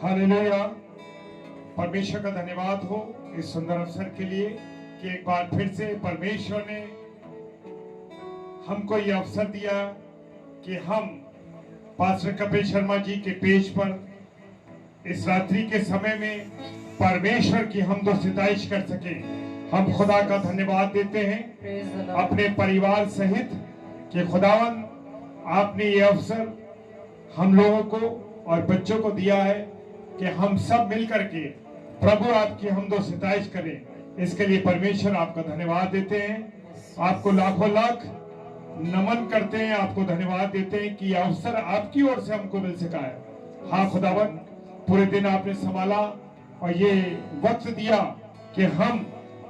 Hallelujah. परमेश्वर का धन्यवाद हो इस सुंदर अवसर के लिए कि एक बार फिर से परमेश्वर ने हमको यह अवसर दिया कि हम पास्टर कपिल शर्मा जी के पेज पर इस रात्रि के समय में परमेश्वर की हमदो सिताइश कर सके। हम खुदा का धन्यवाद देते हैं अपने परिवार सहित कि खुदावन आपने ये अवसर हम लोगों को और बच्चों को दिया है कि हम सब मिलकर के प्रभु आपकी हमदो सिताइश करें। इसके लिए परमेश्वर आपका धन्यवाद देते हैं, आपको लाखों लाख नमन करते हैं, आपको धन्यवाद देते हैं कि यह अवसर आपकी ओर से हमको मिल सका है। हाँ खुदावन, पूरे दिन आपने संभाला और ये वक्त दिया कि हम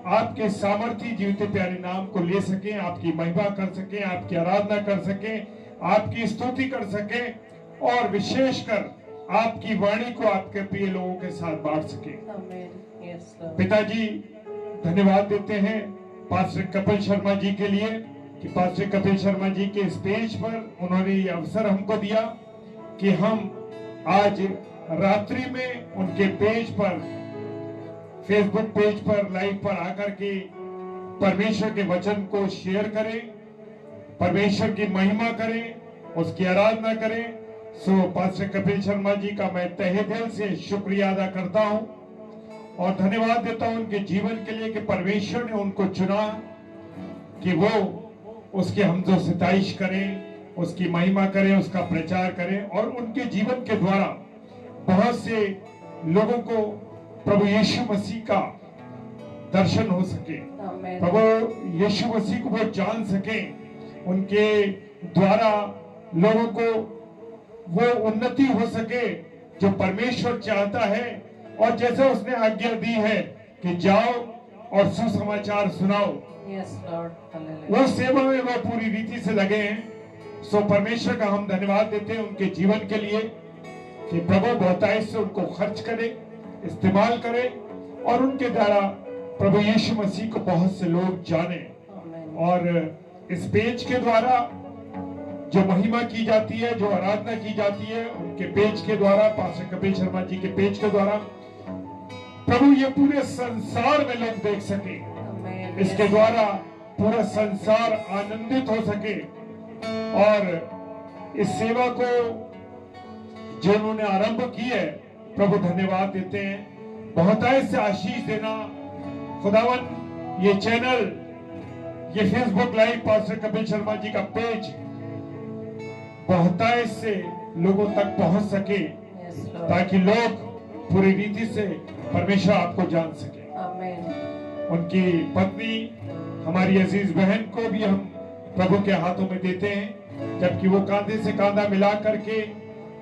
आपके सामर्थी जीवते प्यारे नाम को ले सकें, आपकी महिमा कर सकें, आपकी आराधना कर सकें, आपकी स्तुति कर सकें और विशेषकर आपकी वाणी को आपके प्रिय लोगों के साथ बांट सकें। पिताजी धन्यवाद देते हैं पास्टर कपिल शर्मा जी के लिए कि पास्टर कपिल शर्मा जी के स्टेज पर उन्होंने ये अवसर हमको दिया कि हम आज रात्रि में उनके पेज पर, फेसबुक पेज पर लाइव पर आकर के परमेश्वर के वचन को शेयर करें, परमेश्वर की महिमा करें, उसकी आराधना करें। सो पास्टर कपिल शर्मा जी का मैं तहे दिल से शुक्रिया अदा करता हूं और धन्यवाद देता हूं उनके जीवन के लिए कि परमेश्वर ने उनको चुना कि वो उसके हमदो सिताइश करें, उसकी महिमा करें, उसका प्रचार करें और उनके जीवन के द्वारा बहुत से लोगों को प्रभु यीशु मसीह का दर्शन हो सके, प्रभु यीशु मसीह को वो जान सके, उनके द्वारा लोगों को वो उन्नति हो सके जो परमेश्वर चाहता है और जैसे उसने आज्ञा दी है कि जाओ और सुसमाचार सुनाओ। वो सेवा में वो पूरी रीति से लगे हैं। सो परमेश्वर का हम धन्यवाद देते हैं उनके जीवन के लिए कि प्रभु बहुतायत से उनको खर्च करे, इस्तेमाल करे और उनके द्वारा प्रभु यीशु मसीह को बहुत से लोग जाने। और इस पेज के द्वारा जो महिमा की जाती है, जो आराधना की जाती है, उनके पेज के द्वारा, पास्टर कपिल शर्मा जी के पेज के द्वारा प्रभु ये पूरे संसार में लोग देख सके, इसके द्वारा पूरा संसार आनंदित हो सके और इस सेवा को जो उन्होंने आरंभ की है प्रभु धन्यवाद देते हैं। बहुतायत से आशीष देना खुदावन, ये चैनल, ये Facebook live pastor Kapil Sharma ji का पेज बहुतायत से लोगों तक पहुंच सके ताकि लोग पूरी रीति से परमेश्वर आपको जान सके। उनकी पत्नी हमारी अजीज बहन को भी हम प्रभु के हाथों में देते हैं, जबकि वो कांधे से कांधा मिला करके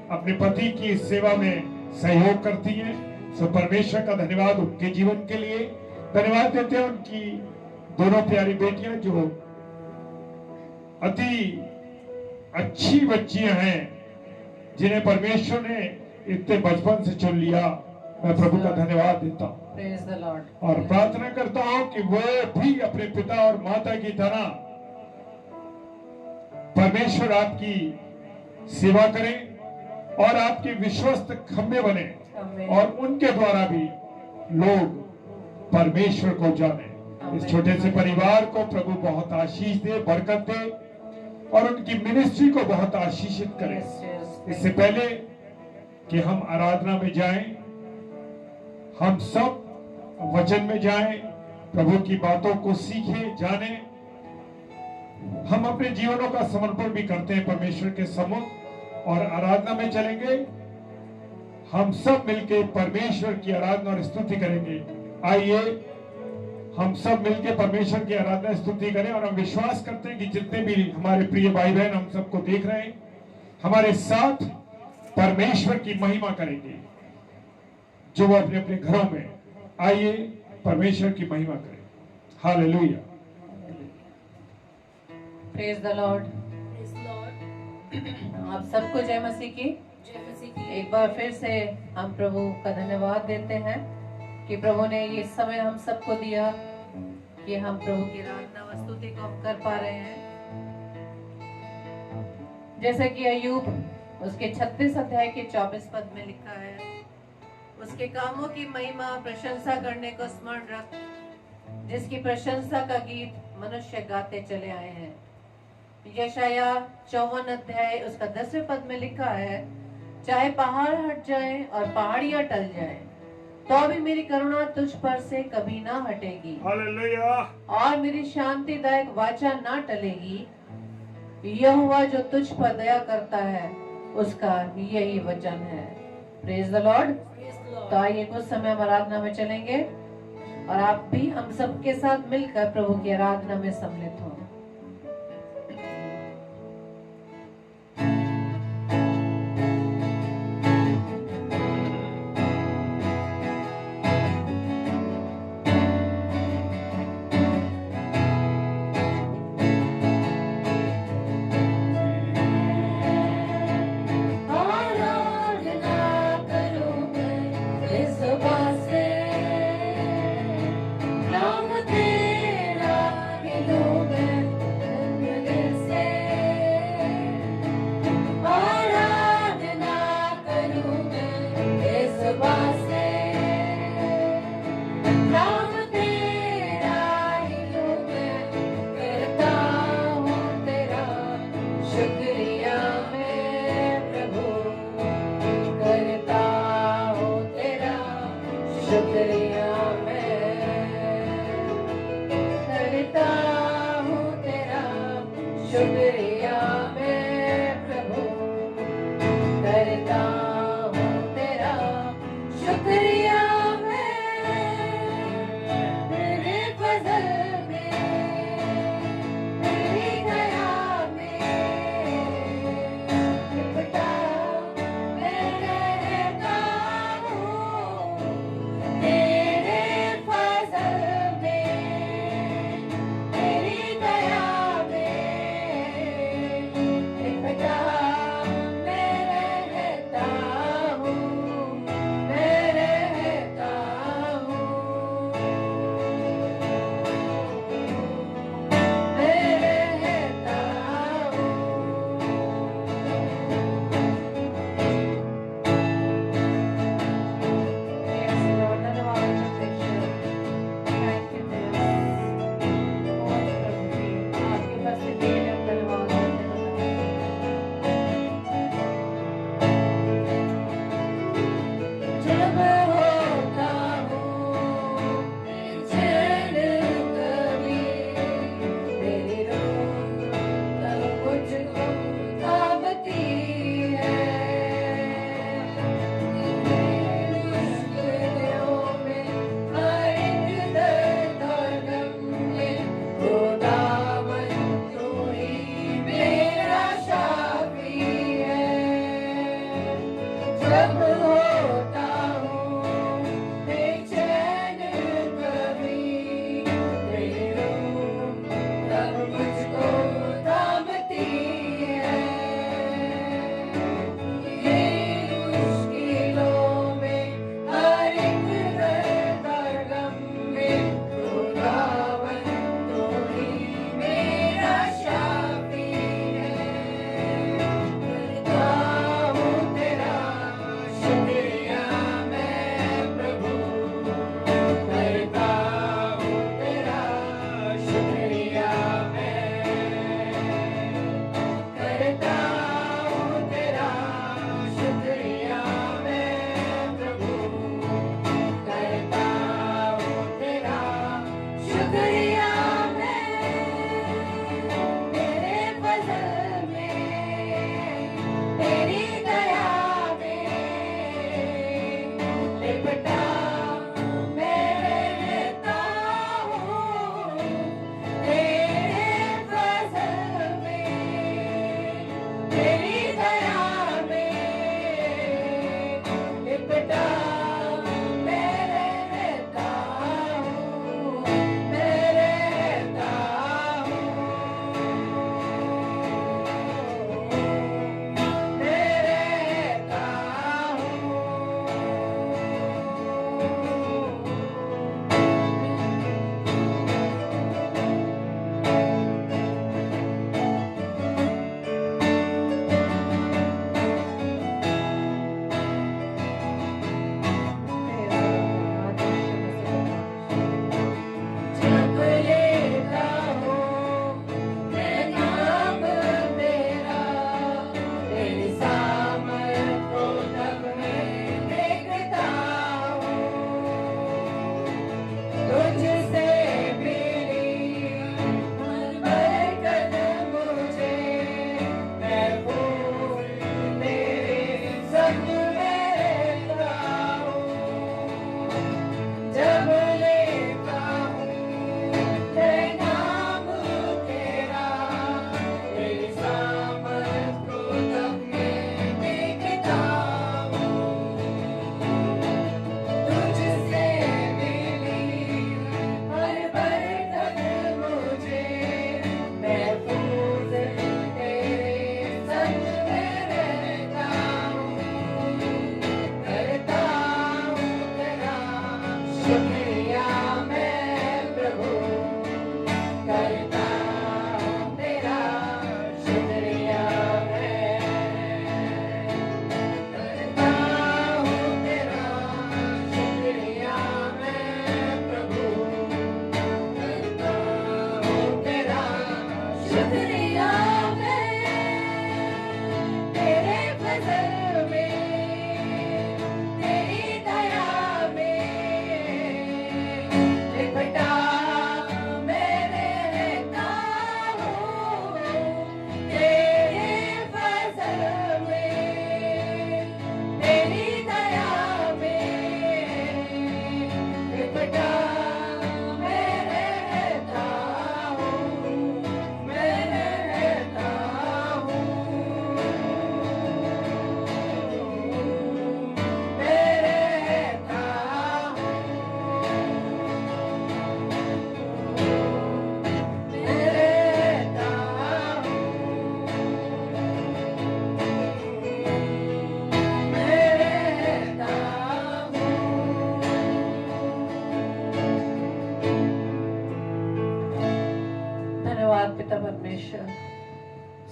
अपने पति की सेवा में सहयोग करती हैं। सो परमेश्वर का धन्यवाद उनके जीवन के लिए, धन्यवाद देते हैं उनकी दोनों प्यारी बेटियां जो अति अच्छी बच्चियां हैं, जिन्हें परमेश्वर ने इतने बचपन से चुन लिया। मैं प्रभु का धन्यवाद देता हूँ और प्रार्थना करता हूँ कि वो भी अपने पिता और माता की तरह परमेश्वर आपकी सेवा करें और आपके विश्वस्त खंबे बने और उनके द्वारा भी लोग परमेश्वर को जाने। इस छोटे से परिवार को प्रभु बहुत आशीष दे, बरकत दे और उनकी मिनिस्ट्री को बहुत आशीषित करें। इससे पहले कि हम आराधना में जाएं, हम सब वचन में जाएं, प्रभु की बातों को सीखें, जानें। हम अपने जीवनों का समर्पण भी करते हैं परमेश्वर के सम्मुख और आराधना में चलेंगे। हम सब मिलकर परमेश्वर की आराधना और स्तुति करेंगे। आइए हम सब मिलकर परमेश्वर की आराधना स्तुति करें और हम विश्वास करते हैं कि जितने भी हमारे प्रिय भाई बहन हम सबको देख रहे हैं, हमारे साथ परमेश्वर की महिमा करेंगे जो वो अपने अपने घरों में। आइए परमेश्वर की महिमा करें। हालेलुया। Praise the Lord. आप सबको जय मसीह की। एक बार फिर से हम प्रभु का धन्यवाद देते हैं कि प्रभु ने ये समय हम सबको दिया कि हम प्रभु की आराधना व स्तुति को हम कर पा रहे हैं। जैसे कि अय्यूब उसके 36 अध्याय के 24 पद में लिखा है, उसके कामों की महिमा प्रशंसा करने को स्मरण रख, जिसकी प्रशंसा का गीत मनुष्य गाते चले आए हैं। यशाया 54 अध्याय उसका 10वें पद में लिखा है, चाहे पहाड़ हट जाए और पहाड़ियां टल जाए, तो भी मेरी करुणा तुझ पर से कभी ना हटेगी। हालेलुया। और मेरी शांतिदायक वाचा ना टलेगी। यहोवा जो तुझ पर दया करता है, उसका यही वचन है। Praise the Lord. तो आइए कुछ समय हम आराधना में चलेंगे और आप भी हम सबके साथ मिलकर प्रभु की आराधना में सम्मिलित हों। शुक्रिया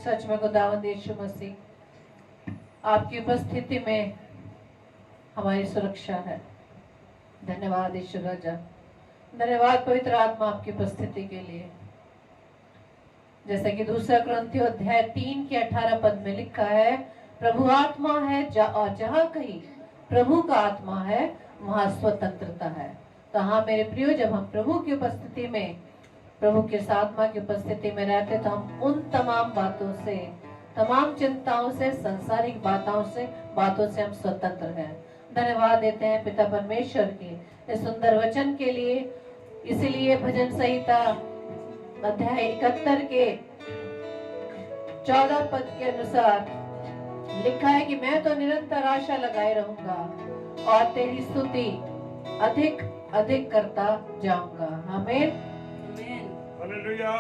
सच में खुदावंद यीशु मसीह, आपकी उपस्थिति में हमारी सुरक्षा है। धन्यवाद यीशु राजा, धन्यवाद पवित्र आत्मा आपकी उपस्थिति के लिए। जैसे कि 2 कुरिन्थियों अध्याय 3 के 18 पद में लिखा है, प्रभु आत्मा है और जहाँ कहीं प्रभु का आत्मा है वहाँ स्वतंत्रता है। तो हाँ मेरे प्रियो, जब हम प्रभु की उपस्थिति में, प्रभु के आत्मा की उपस्थिति में रहते तो हम उन तमाम बातों से, तमाम चिंताओं से, सांसारिक बातों से हम स्वतंत्र हैं। धन्यवाद देते हैं पिता परमेश्वर के इस सुंदर वचन के लिए। इसीलिए भजन संहिता अध्याय 71 के 14 पद के अनुसार लिखा है कि मैं तो निरंतर आशा लगाए रहूंगा और तेरी स्तुति अधिक अधिक करता जाऊंगा। आमीन। हालेलुया।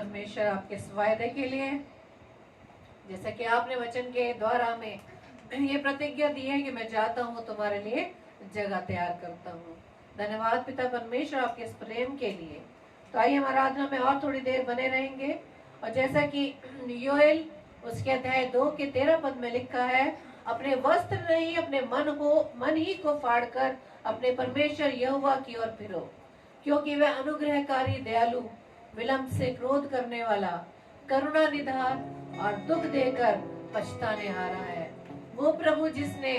परमेश्वर आपके इस वायदे के लिए, जैसा कि आपने वचन के द्वारा में ये प्रतिज्ञा दी है कि मैं जाता हूँ तुम्हारे लिए जगह तैयार करता हूँ। धन्यवाद पिता परमेश्वर आपके इस प्रेम के लिए। तो आइए हम आराधना में और थोड़ी देर बने रहेंगे। और जैसा कि योएल उसके अध्याय 2 के 13 पद में लिखा है, अपने वस्त्र नहीं अपने मन ही को फाड़कर अपने परमेश्वर यहोवा की ओर फिरो, क्योंकि वह अनुग्रहकारी दयालु, विलंब से क्रोध करने वाला, करुणा निधान और दुख देकर पछताने हारा है। वो प्रभु जिसने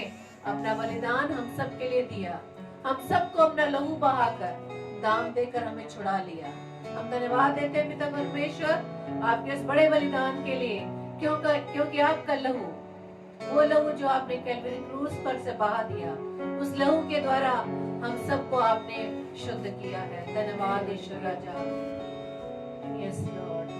अपना बलिदान हम सब के लिए दिया, हम सबको अपना लहू बहाकर दाम देकर हमें छुड़ा लिया। हम धन्यवाद देते हैं पिता परमेश्वर आपके इस बड़े बलिदान के लिए, क्योंकि आपका लहू, वो लहू जो आपने कैलवरी क्रूस पर से बहा दिया, उस लहू के द्वारा हम सबको आपने शुद्ध किया है। धन्यवाद ईश्वर राजा। Yes Lord.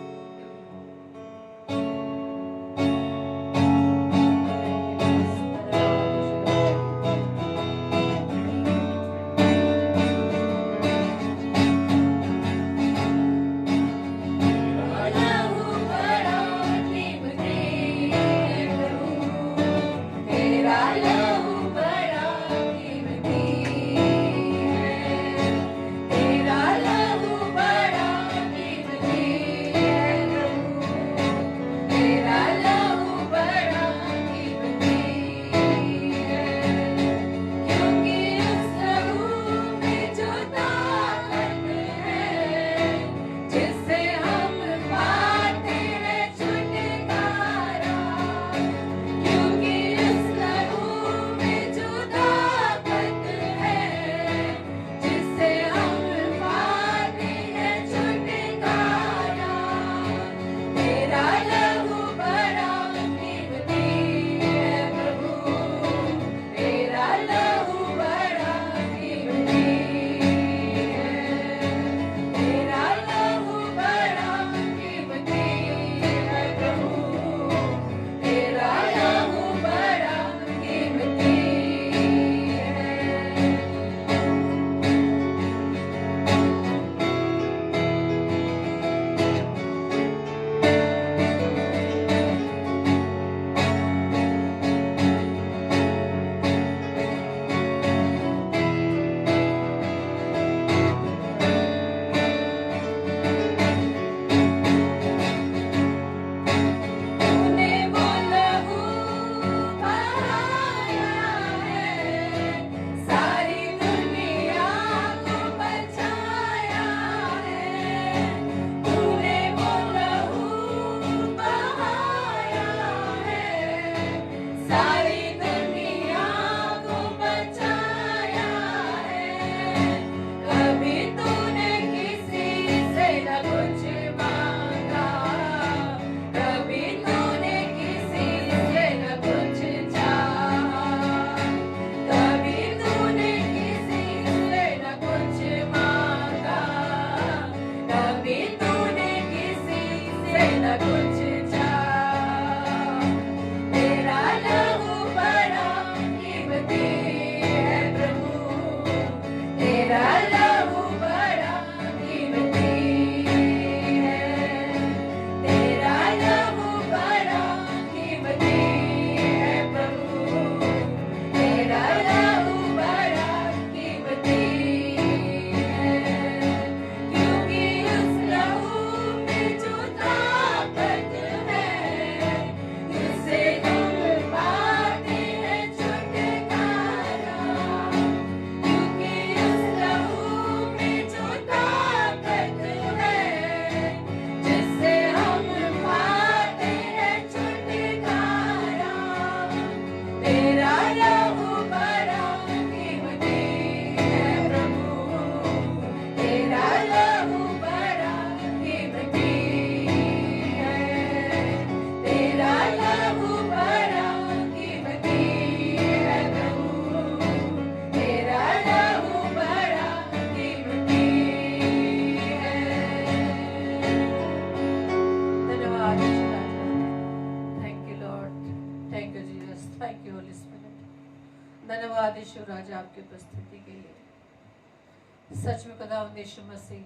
धन्यवाद यीशु राजा आपकी उपस्थिति के लिए। सच में खुदावंद यीशु मसीह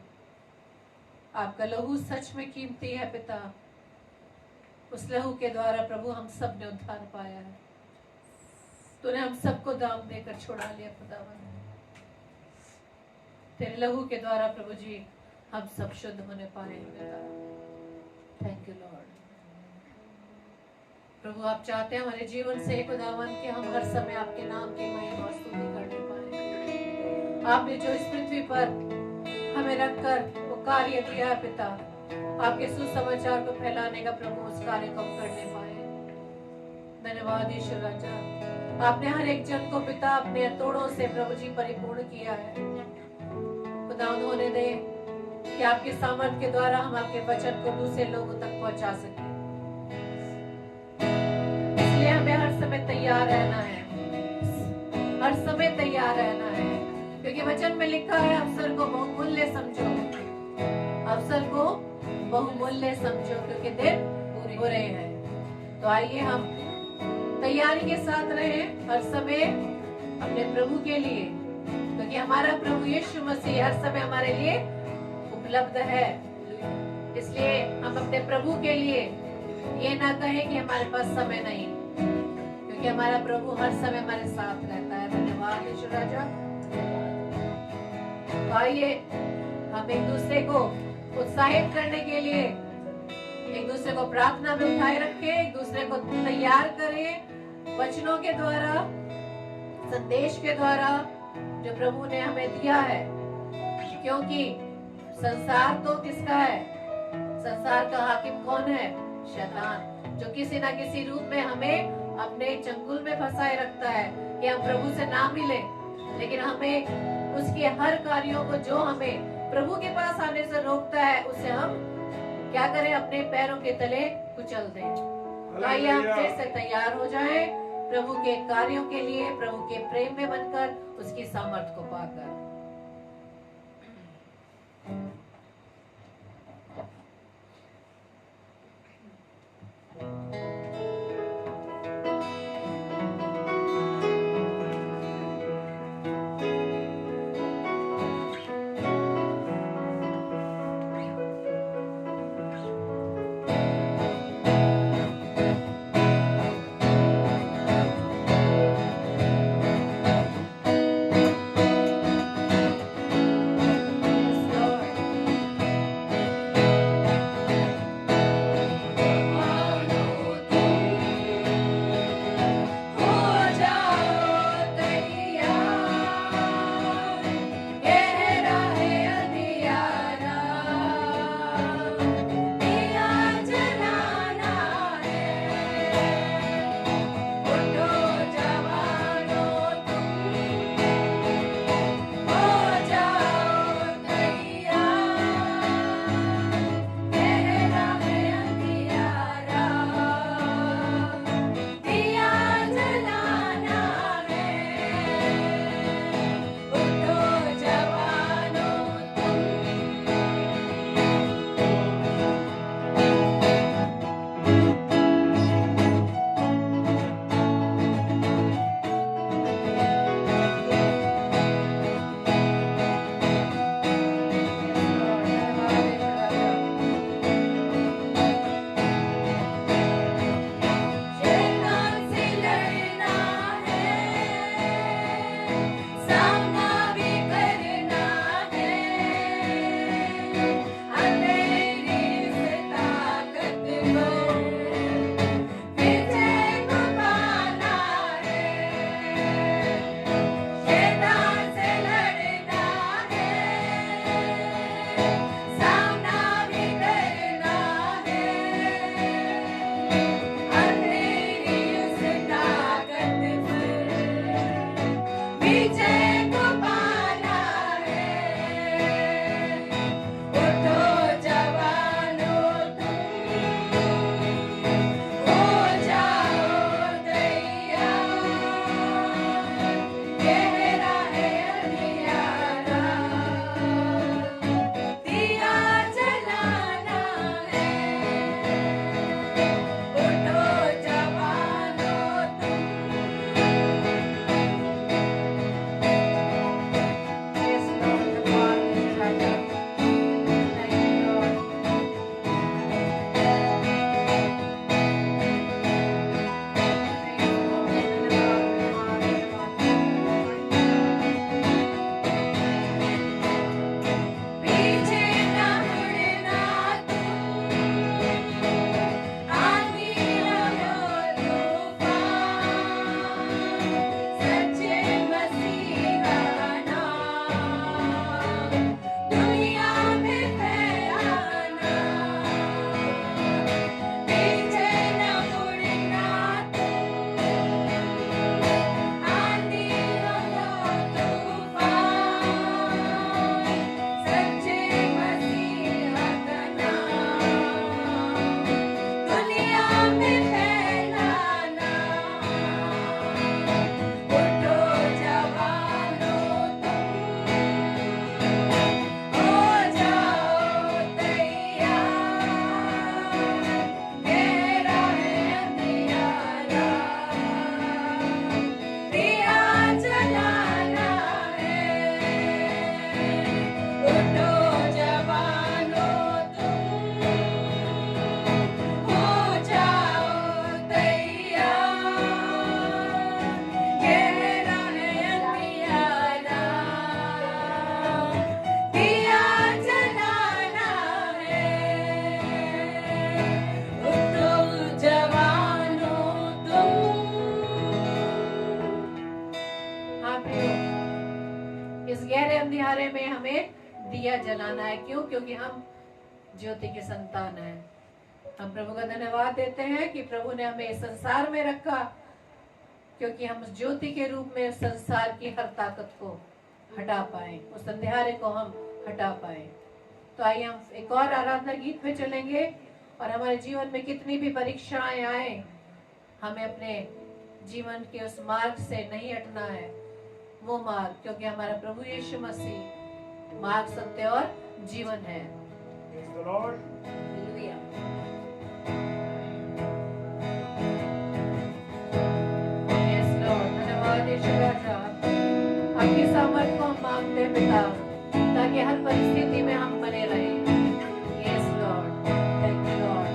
आपका लहू सच में कीमती है पिता। उस लहू के द्वारा प्रभु हम सब ने उद्धार पाया है। तूने हम सबको दाम देकर छुड़ा लिया खुदावन। तेरे लहू के द्वारा प्रभु जी हम सब शुद्ध होने पाए हैं पिता। Thank you Lord. प्रभु आप चाहते हैं हमारे जीवन से खुदावन कि हम हर समय आपके नाम की महिमा और स्तुति करने पाए। आपने जो इस पृथ्वी पर हमें रखकर वो कार्य दिया है पिता, आपके सुसमाचार को फैलाने का प्रभु उस कार्य को हम करने पाए। धन्यवाद ईश्वर राजा। आपने हर एक जन को पिता अपने तोड़ों से प्रभु जी परिपूर्ण किया है। खुदावन होने दे कि आपके सामर्थ के द्वारा हम आपके वचन को दूसरे लोगों तक पहुंचा सके। इसलिए हमें हर समय तैयार रहना है, हर समय तैयार रहना है, क्योंकि वचन में लिखा है अवसर को बहुमूल्य समझो, अवसर को बहुमूल्य समझो क्योंकि दिन बुरे हैं। तो आइए हम तैयारी के साथ रहें हर समय अपने प्रभु के लिए, क्योंकि हमारा प्रभु यीशु मसीह हर समय हमारे लिए उपलब्ध है। इसलिए हम अपने प्रभु के लिए ये ना कहें कि हमारे पास समय नहीं, क्योंकि हमारा प्रभु हर समय हमारे साथ रहता है। धन्यवाद ईश्वर राजा। तो आइए हम एक दूसरे को उत्साहित करने के लिए एक दूसरे को प्रार्थना में उठाए रखें, एक दूसरे को तैयार करें वचनों के द्वारा, संदेश के द्वारा जो प्रभु ने हमें दिया है। क्योंकि संसार तो किसका है? संसार का हाकिम कौन है? शैतान, जो किसी ना किसी रूप में हमें अपने चंगुल में फंसाए रखता है कि हम प्रभु से ना मिले, लेकिन हमें उसके हर कार्यों को जो हमें प्रभु के पास आने से रोकता है उसे हम क्या करें? अपने पैरों के तले कुचल दें। आइए हम फिर से तैयार हो जाएं प्रभु के कार्यों के लिए, प्रभु के प्रेम में बनकर, उसकी सामर्थ को पाकर। दिया जलाना है। क्यों? क्योंकि हम ज्योति के संतान हैं। हम प्रभु का धन्यवाद देते हैं कि प्रभु ने हमें इस संसार में रखा, क्योंकि हम उस ज्योति के रूप में उस संसार की हर ताकत को हटा पाए, उस अंधेरे को हम हटा पाए। तो आइए हम एक और आराधना गीत पे चलेंगे, और हमारे जीवन में कितनी भी परीक्षाएं आए, हमें अपने जीवन के उस मार्ग से नहीं हटना है, वो मार्ग, क्योंकि हमारा प्रभु यीशु मसीह मार्ग, सत्य और जीवन है। Praise the Lord. Hallelujah. Yes, Lord, धन्यवाद यीशु राजा, आपकी सामर्थ को हम मांगते हैं पिता, ताकि हर परिस्थिति में हम बने रहें। Yes, Lord, thank you, Lord.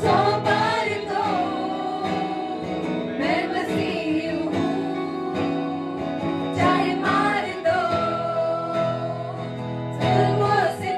सौ बार तो मैं मसीह हूँ, चाहे मार दो जुल्मों से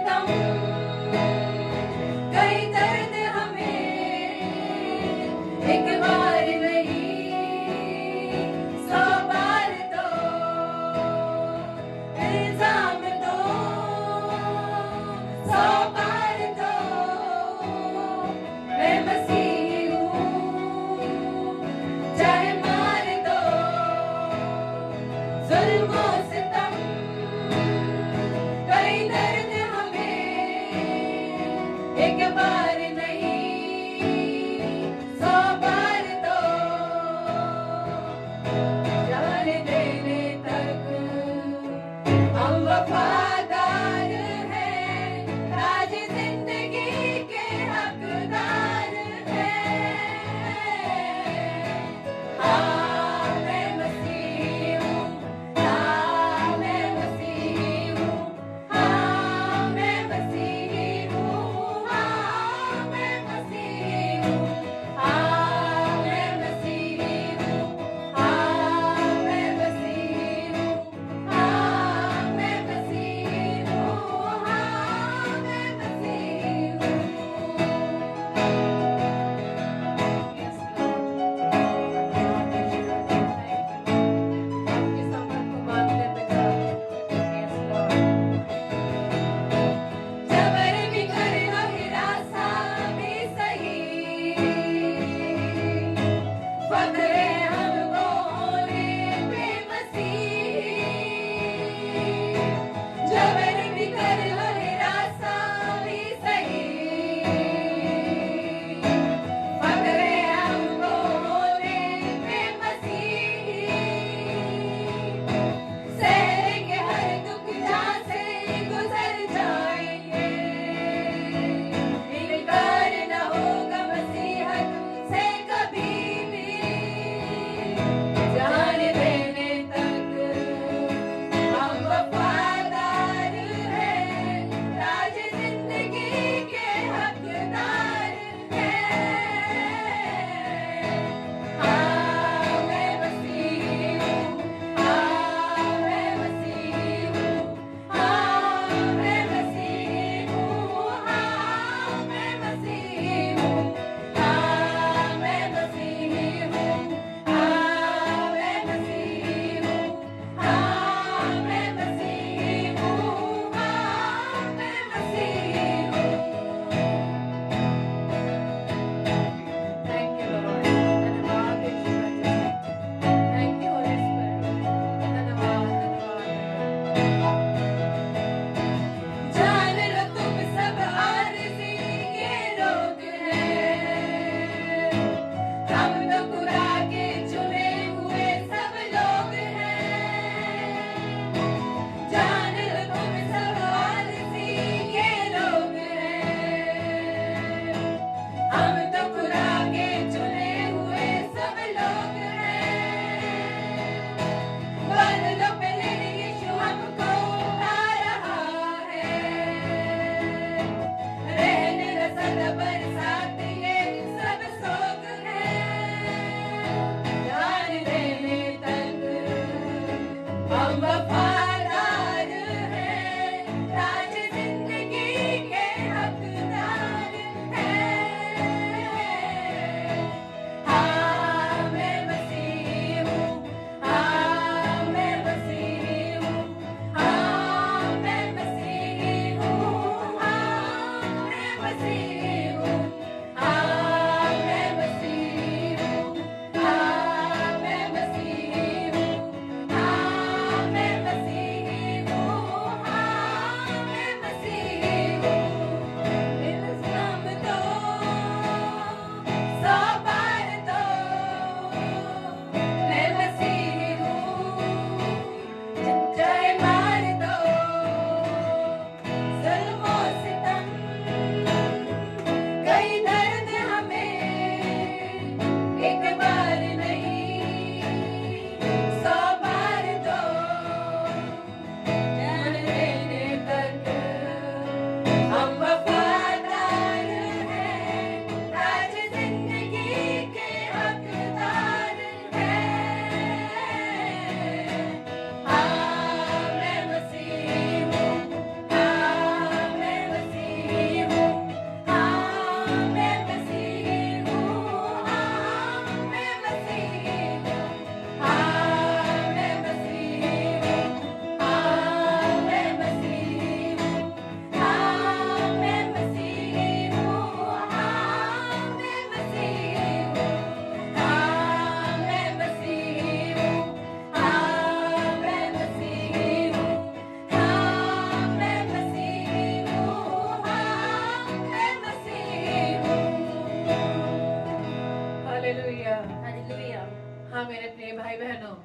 हाँ मेरे प्रिय भाई बहनों,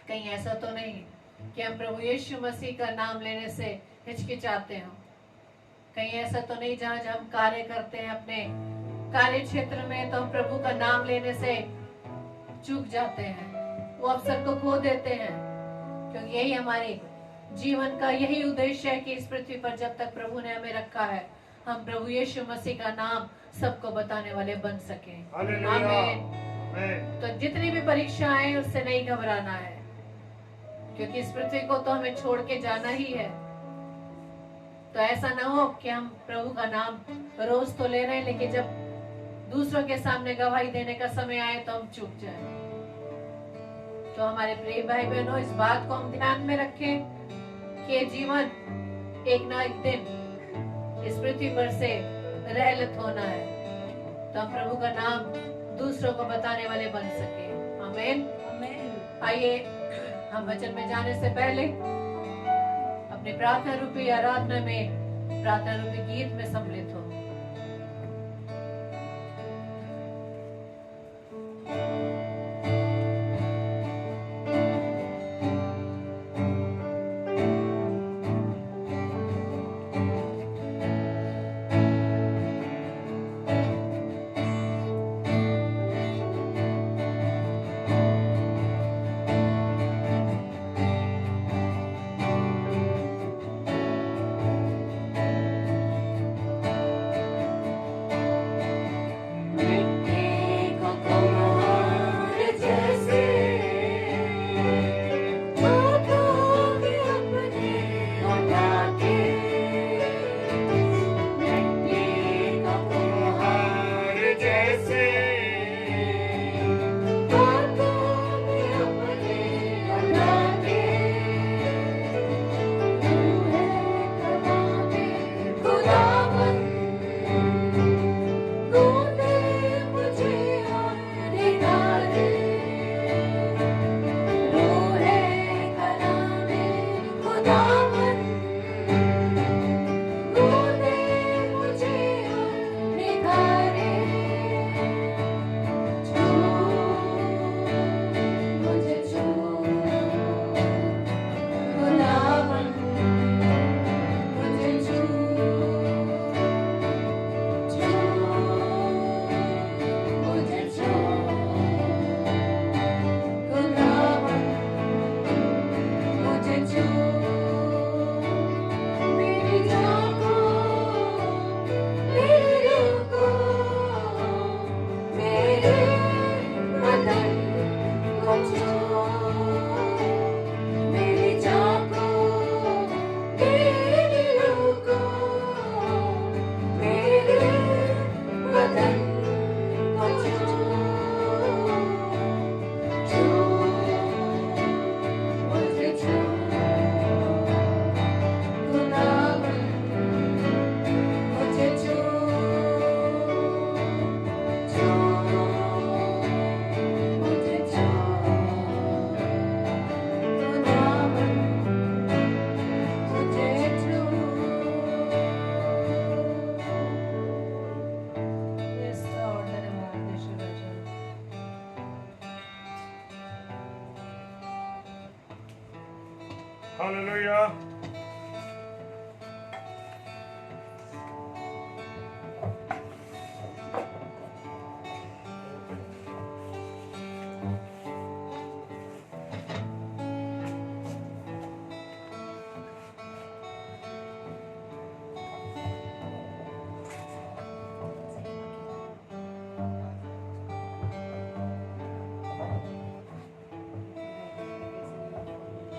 कहीं ऐसा तो नहीं कि हम प्रभु यीशु मसीह का नाम लेने से हिचकिचाते हो। कहीं ऐसा तो नहीं जहाँ हम कार्य करते हैं अपने कार्य क्षेत्र में तो हम प्रभु का नाम लेने से चूक जाते हैं, वो अवसर को खो देते हैं। क्योंकि यही हमारे जीवन का यही उद्देश्य है कि इस पृथ्वी पर जब तक प्रभु ने हमें रखा है हम प्रभु यीशु मसीह का नाम सबको बताने वाले बन सके। आमीन। तो जितनी भी परीक्षाएं आए उससे नहीं घबराना है, क्योंकि इस पृथ्वी को तो हमें छोड़ के जाना ही है। तो ऐसा ना हो कि हम प्रभु का नाम रोज तो ले रहे हैं, लेकिन जब दूसरों के सामने गवाही देने का समय आए तो हम चूक जाए। तो हमारे प्रिय भाई बहनों, इस बात को हम ध्यान में रखें कि जीवन एक ना एक दिन इस पृथ्वी पर से रहलत होना है, तो हम प्रभु का नाम दूसरों को बताने वाले बन सके। आमीन। आइए हम वचन में जाने से पहले अपने प्रार्थना रूपी आराधना में प्रार्थना रूपी गीत में सम्मिलित हो। Hallelujah.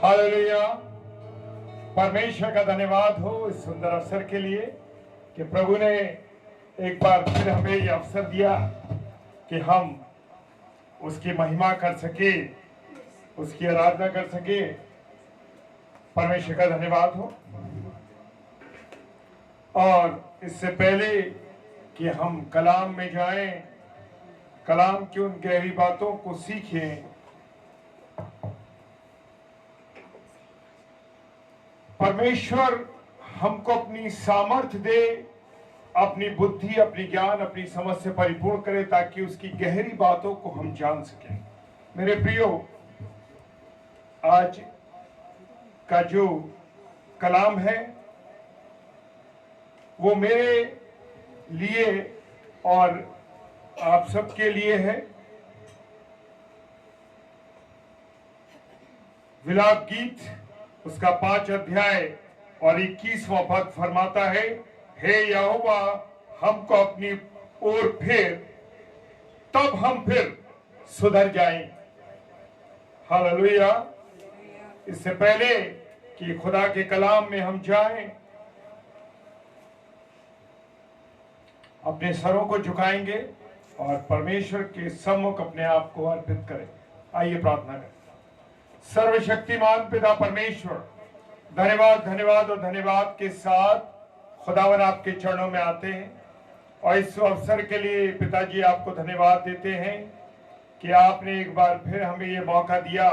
हालेलुया। परमेश्वर का धन्यवाद हो इस सुंदर अवसर के लिए कि प्रभु ने एक बार फिर हमें ये अवसर दिया कि हम उसकी महिमा कर सके, उसकी आराधना कर सके। परमेश्वर का धन्यवाद हो। और इससे पहले कि हम कलाम में जाएं, कलाम की उन गहरी बातों को सीखें, परमेश्वर हमको अपनी सामर्थ्य दे, अपनी बुद्धि, अपनी ज्ञान, अपनी समझ से परिपूर्ण करे ताकि उसकी गहरी बातों को हम जान सकें। मेरे प्रियो, आज का जो कलाम है वो मेरे लिए और आप सबके लिए है। विलाप गीत उसका 5 अध्याय और 21वां पद फरमाता है, हे यहोवा हमको अपनी ओर फेर, तब हम फिर सुधर जाएं। हालेलुया। इससे पहले कि खुदा के कलाम में हम जाएं, अपने सरों को झुकाएंगे और परमेश्वर के सम्मुख अपने आप को अर्पित करें। आइए प्रार्थना करें। सर्वशक्तिमान पिता परमेश्वर, धन्यवाद धन्यवाद और धन्यवाद के साथ खुदावन आपके चरणों में आते हैं और इस अवसर के लिए पिताजी आपको धन्यवाद देते हैं कि आपने एक बार फिर हमें ये मौका दिया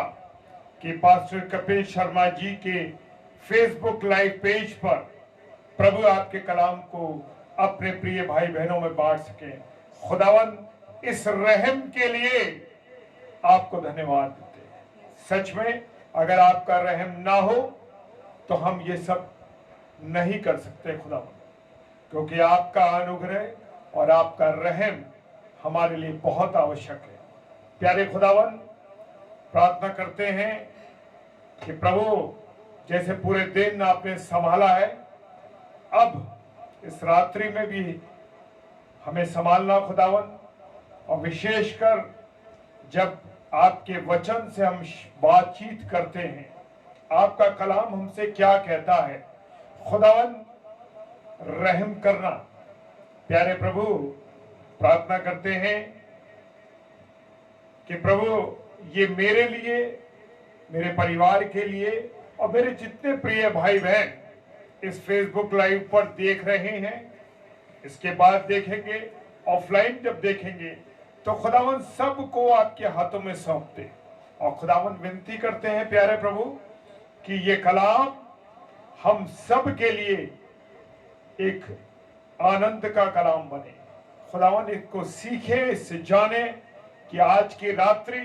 कि पास्टर कपिल शर्मा जी के फेसबुक लाइव पेज पर प्रभु आपके कलाम को अपने प्रिय भाई बहनों में बांट सके। खुदावन इस रहम के लिए आपको धन्यवाद देते हैं। सच में अगर आपका रहम ना हो तो हम ये सब नहीं कर सकते खुदावन, क्योंकि आपका अनुग्रह और आपका रहम हमारे लिए बहुत आवश्यक है। प्यारे खुदावन, प्रार्थना करते हैं कि प्रभु जैसे पूरे दिन आपने संभाला है, अब इस रात्रि में भी हमें संभालना खुदावन, और विशेषकर जब आपके वचन से हम बातचीत करते हैं, आपका कलाम हमसे क्या कहता है, खुदावन रहम करना। प्यारे प्रभु, प्रार्थना करते हैं कि प्रभु ये मेरे लिए, मेरे परिवार के लिए और मेरे जितने प्रिय भाई बहन इस फेसबुक लाइव पर देख रहे हैं, इसके बाद देखेंगे, ऑफलाइन जब देखेंगे, तो खुदावन सबको आपके हाथों में सौंपते और खुदावन विनती करते हैं प्यारे प्रभु कि ये कलाम हम सब के लिए एक आनंद का कलाम बने। खुदावन इसको सीखे, इससे जाने कि आज की रात्रि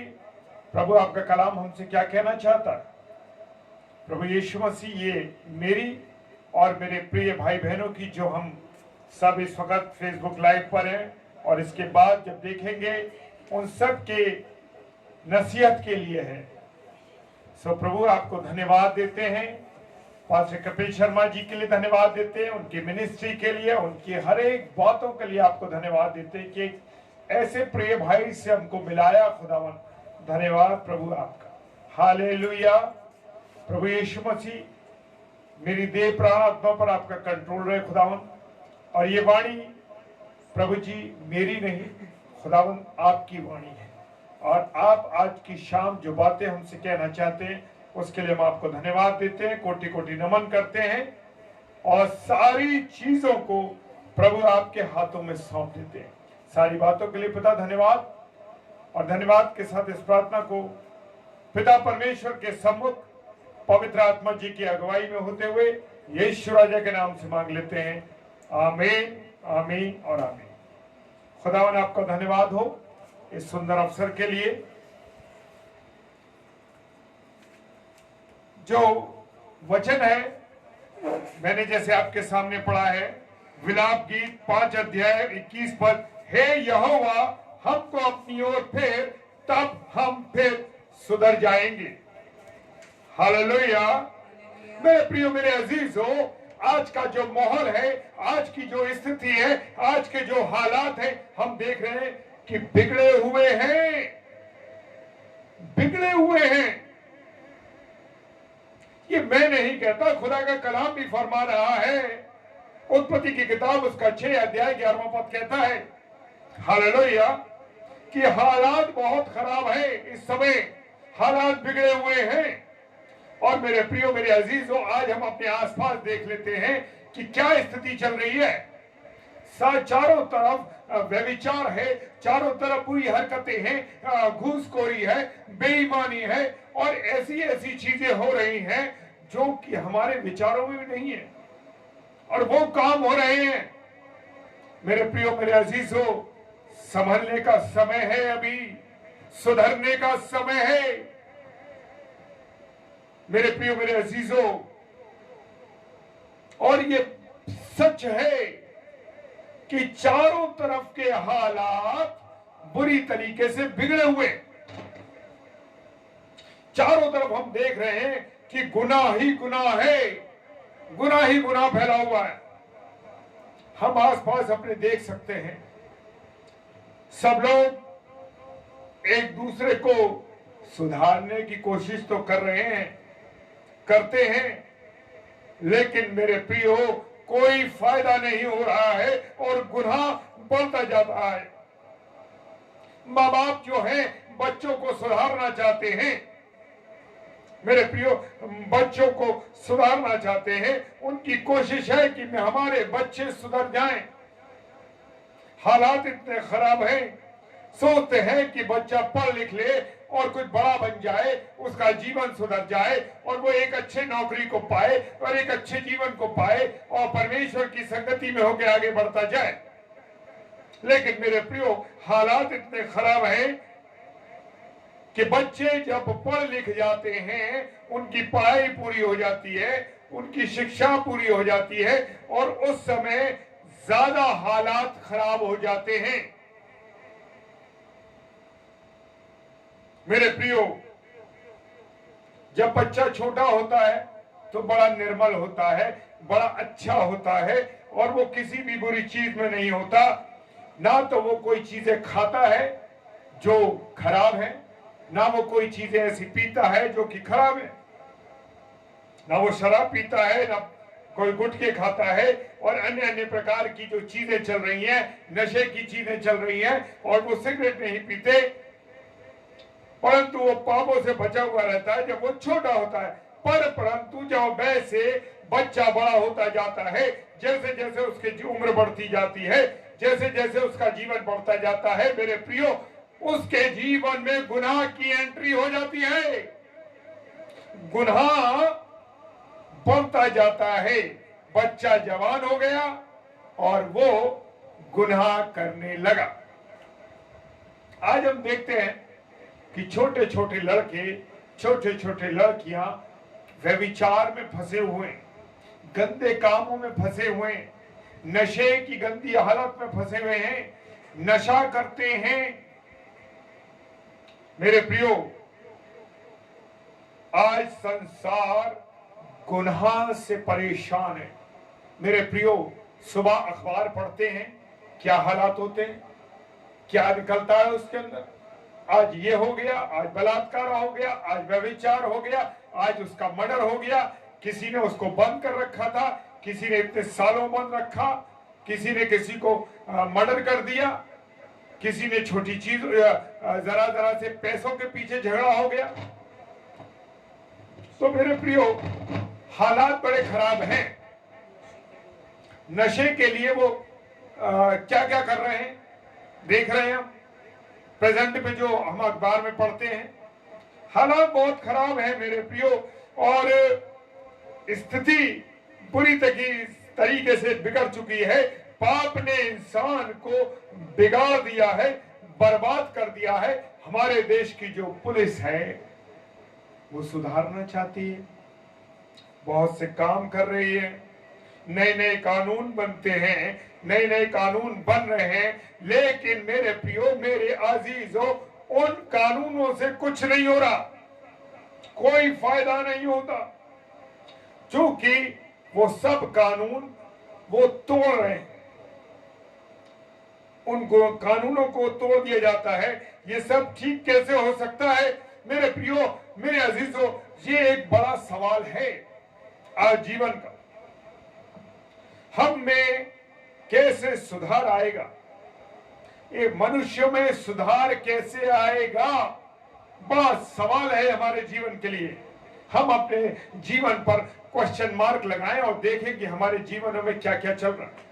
प्रभु आपका कलाम हमसे क्या कहना चाहता है। प्रभु यीशु मसीह, ये मेरी और मेरे प्रिय भाई बहनों की जो हम सब इस वक्त फेसबुक लाइव पर हैं और इसके बाद जब देखेंगे, उन सब के नसीहत के लिए है। सो प्रभु आपको धन्यवाद देते हैं। पास्टर कपिल शर्मा जी के लिए धन्यवाद देते हैं, उनकी मिनिस्ट्री के लिए, उनकी हर एक बातों के लिए आपको धन्यवाद देते हैं कि ऐसे प्रिय भाई से हमको मिलाया। खुदावन धन्यवाद प्रभु आपका। हालेलुया। प्रभु यीशु मसीह, मेरी देह प्राण आत्मा पर आपका कंट्रोल रहे खुदावन, और ये वाणी प्रभु जी मेरी नहीं, खुदावन आपकी वाणी है, और आप आज की शाम जो बातें हमसे कहना चाहते हैं उसके लिए हम आपको धन्यवाद देते हैं, कोटि कोटि नमन करते हैं और सारी चीजों को प्रभु आपके हाथों में सौंप देते हैं। सारी बातों के लिए पिता धन्यवाद, और धन्यवाद के साथ इस प्रार्थना को पिता परमेश्वर के सम्मुख पवित्र आत्मा जी की अगुवाई में होते हुए यीशु राजा के नाम से मांग लेते हैं। आमीन, आमीन और आमीन। खुदावन आपका धन्यवाद हो इस सुंदर अवसर के लिए। जो वचन है मैंने जैसे आपके सामने पढ़ा है, विलाप गीत 5 अध्याय 21 पद, हे यहोवा हमको अपनी ओर फेर, तब हम फिर सुधर जाएंगे। हालेलुया। मेरे प्रियो, मेरे अजीजों, आज का जो माहौल है, आज की जो स्थिति है, आज के जो हालात हैं, हम देख रहे हैं कि बिगड़े हुए हैं, बिगड़े हुए हैं। ये मैं नहीं कहता, खुदा का कलाम भी फरमा रहा है। उत्पत्ति की किताब उसका 6 अध्याय 11वां पद कहता है, हालेलुया, कि हालात बहुत खराब है इस समय, हालात बिगड़े हुए हैं। और मेरे प्रियो, मेरे अजीजों, आज हम अपने आसपास देख लेते हैं कि क्या स्थिति चल रही है। चारों तरफ व्यभिचार है, चारों तरफ बुरी हरकतें हैं, घूसखोरी है, बेईमानी है, और ऐसी ऐसी चीजें हो रही हैं जो कि हमारे विचारों में भी नहीं है, और वो काम हो रहे हैं। मेरे प्रियो, मेरे अजीजों, संभलने का समय है अभी। सुधरने का समय है। मेरे प्रियो, मेरे अजीजों, और ये सच है कि चारों तरफ के हालात बुरी तरीके से बिगड़े हुए। चारों तरफ हम देख रहे हैं कि गुनाह ही गुनाह है, गुनाह ही गुनाह फैला हुआ है। हम आसपास अपने देख सकते हैं, सब लोग एक दूसरे को सुधारने की कोशिश तो कर रहे हैं, करते हैं, लेकिन मेरे प्रियो कोई फायदा नहीं हो रहा है और गुनाह बढ़ता जाता है। माँ बाप जो हैं बच्चों को सुधारना चाहते हैं, मेरे प्रियो बच्चों को सुधारना चाहते हैं, उनकी कोशिश है कि हमारे बच्चे सुधर जाएं। हालात इतने खराब हैं, सोचते हैं कि बच्चा पढ़ लिख ले और कुछ बड़ा बन जाए, उसका जीवन सुधर जाए और वो एक अच्छे नौकरी को पाए और एक अच्छे जीवन को पाए और परमेश्वर की संगति में होकर आगे बढ़ता जाए। लेकिन मेरे प्रियो हालात इतने खराब हैं कि बच्चे जब पढ़ लिख जाते हैं, उनकी पढ़ाई पूरी हो जाती है, उनकी शिक्षा पूरी हो जाती है और उस समय ज्यादा हालात खराब हो जाते हैं। मेरे प्रियो, जब बच्चा छोटा होता है तो बड़ा निर्मल होता है, बड़ा अच्छा होता है और वो किसी भी बुरी चीज में नहीं होता। ना तो वो कोई चीजें खाता है जो खराब है, ना वो कोई चीजें ऐसी पीता है जो कि खराब है, ना वो शराब पीता है, ना कोई गुटखे खाता है और अन्य अन्य प्रकार की जो चीजें चल रही हैं, नशे की चीजें चल रही हैं, और वो सिगरेट नहीं पीते, परंतु वो पापों से बचा हुआ रहता है जब वो छोटा होता है। परंतु जब वैसे बच्चा बड़ा होता जाता है, जैसे जैसे उसकी उम्र बढ़ती जाती है, जैसे जैसे उसका जीवन बढ़ता जाता है, मेरे प्रियो उसके जीवन में गुनाह की एंट्री हो जाती है, गुनाह बढ़ता जाता है। बच्चा जवान हो गया और वो गुनाह करने लगा। आज हम देखते हैं कि छोटे छोटे लड़के, छोटे छोटे लड़कियां व्यभिचार में फंसे हुए, गंदे कामों में फंसे हुए, नशे की गंदी हालत में फंसे हुए हैं, नशा करते हैं। मेरे प्रियो, आज संसार गुनाह से परेशान है। मेरे प्रियो, सुबह अखबार पढ़ते हैं, क्या हालात होते हैं, क्या निकलता है उसके अंदर। आज ये हो गया, आज बलात्कार हो गया, आज व्यभिचार हो गया, आज उसका मर्डर हो गया, किसी ने उसको बंद कर रखा था, किसी ने इतने सालों बंद रखा, किसी ने किसी को मर्डर कर दिया, किसी ने छोटी चीज जरा जरा से पैसों के पीछे झगड़ा हो गया। तो मेरे प्रियो हालात बड़े खराब हैं। नशे के लिए वो क्या क्या कर रहे हैं देख रहे हैं हम, प्रेजेंट में जो हम अखबार में पढ़ते हैं। हालात बहुत खराब है मेरे प्रियो, और स्थिति बुरी तरीके से बिगड़ चुकी है। पाप ने इंसान को बिगाड़ दिया है, बर्बाद कर दिया है। हमारे देश की जो पुलिस है वो सुधारना चाहती है, बहुत से काम कर रही है, नए नए कानून बनते हैं, नए नए कानून बन रहे हैं, लेकिन मेरे प्रियो, मेरे अजीजों, उन कानूनों से कुछ नहीं हो रहा, कोई फायदा नहीं होता, क्योंकि वो सब कानून वो तोड़ रहे हैं। उनको कानूनों को तोड़ दिया जाता है। ये सब ठीक कैसे हो सकता है? मेरे प्रियो, मेरे अजीजों, ये एक बड़ा सवाल है आज जीवन का। हम में कैसे सुधार आएगा? ये मनुष्य में सुधार कैसे आएगा? बड़ा सवाल है हमारे जीवन के लिए। हम अपने जीवन पर क्वेश्चन मार्क लगाएं और देखें कि हमारे जीवन में क्या क्या चल रहा है।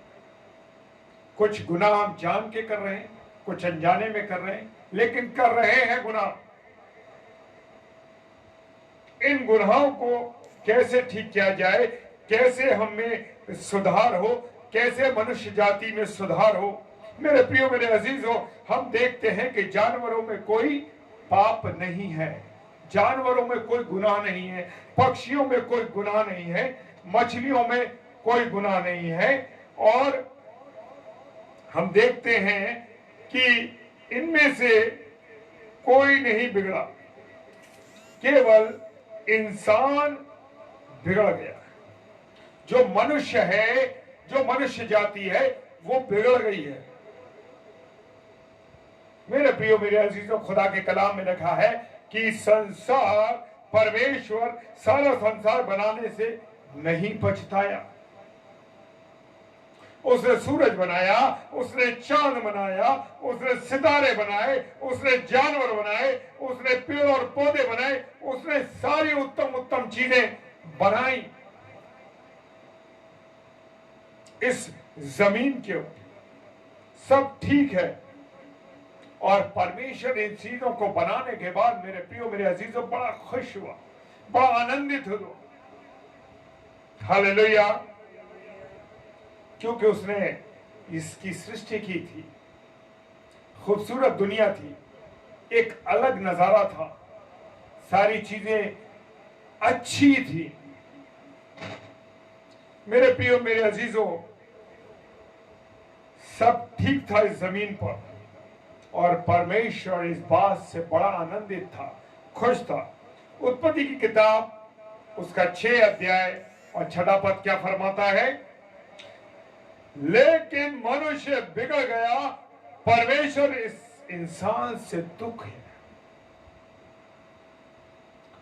कुछ गुनाह हम जान के कर रहे हैं, कुछ अनजाने में कर रहे हैं, लेकिन कर रहे हैं गुनाह। इन गुनाहों को कैसे ठीक किया जाए, कैसे हमें सुधार हो, कैसे मनुष्य जाति में सुधार हो? मेरे प्रियो, मेरे अजीजों, हम देखते हैं कि जानवरों में कोई पाप नहीं है, जानवरों में कोई गुनाह नहीं है, पक्षियों में कोई गुनाह नहीं है, मछलियों में कोई गुनाह नहीं है। और हम देखते हैं कि इनमें से कोई नहीं बिगड़ा, केवल इंसान बिगड़ गया। जो मनुष्य है, जो मनुष्य जाति है, वो बिगड़ गई है। मेरे प्रियो, मेरे अजीजों, खुदा के कलाम में लिखा है कि संसार, परमेश्वर सारा संसार बनाने से नहीं पछताया। उसने सूरज बनाया, उसने चांद बनाया, उसने सितारे बनाए, उसने जानवर बनाए, उसने पेड़ और पौधे बनाए, उसने सारी उत्तम उत्तम चीजें बनाई इस जमीन के ऊपर। सब ठीक है। और परमेश्वर इन चीजों को बनाने के बाद मेरे प्रियो, मेरे अजीजों, बड़ा खुश हुआ, बड़ा आनंदित हुआ। हालेलुया। क्योंकि उसने इसकी सृष्टि की थी, खूबसूरत दुनिया थी, एक अलग नजारा था, सारी चीजें अच्छी थी। मेरे प्रियो, मेरे अजीजों, सब ठीक था इस जमीन पर। और परमेश्वर इस बात से बड़ा आनंदित था, खुश था। उत्पत्ति की किताब उसका 6 अध्याय और 6 पद क्या फरमाता है? लेकिन मनुष्य बिगड़ गया, परमेश्वर इस इंसान से दुख है।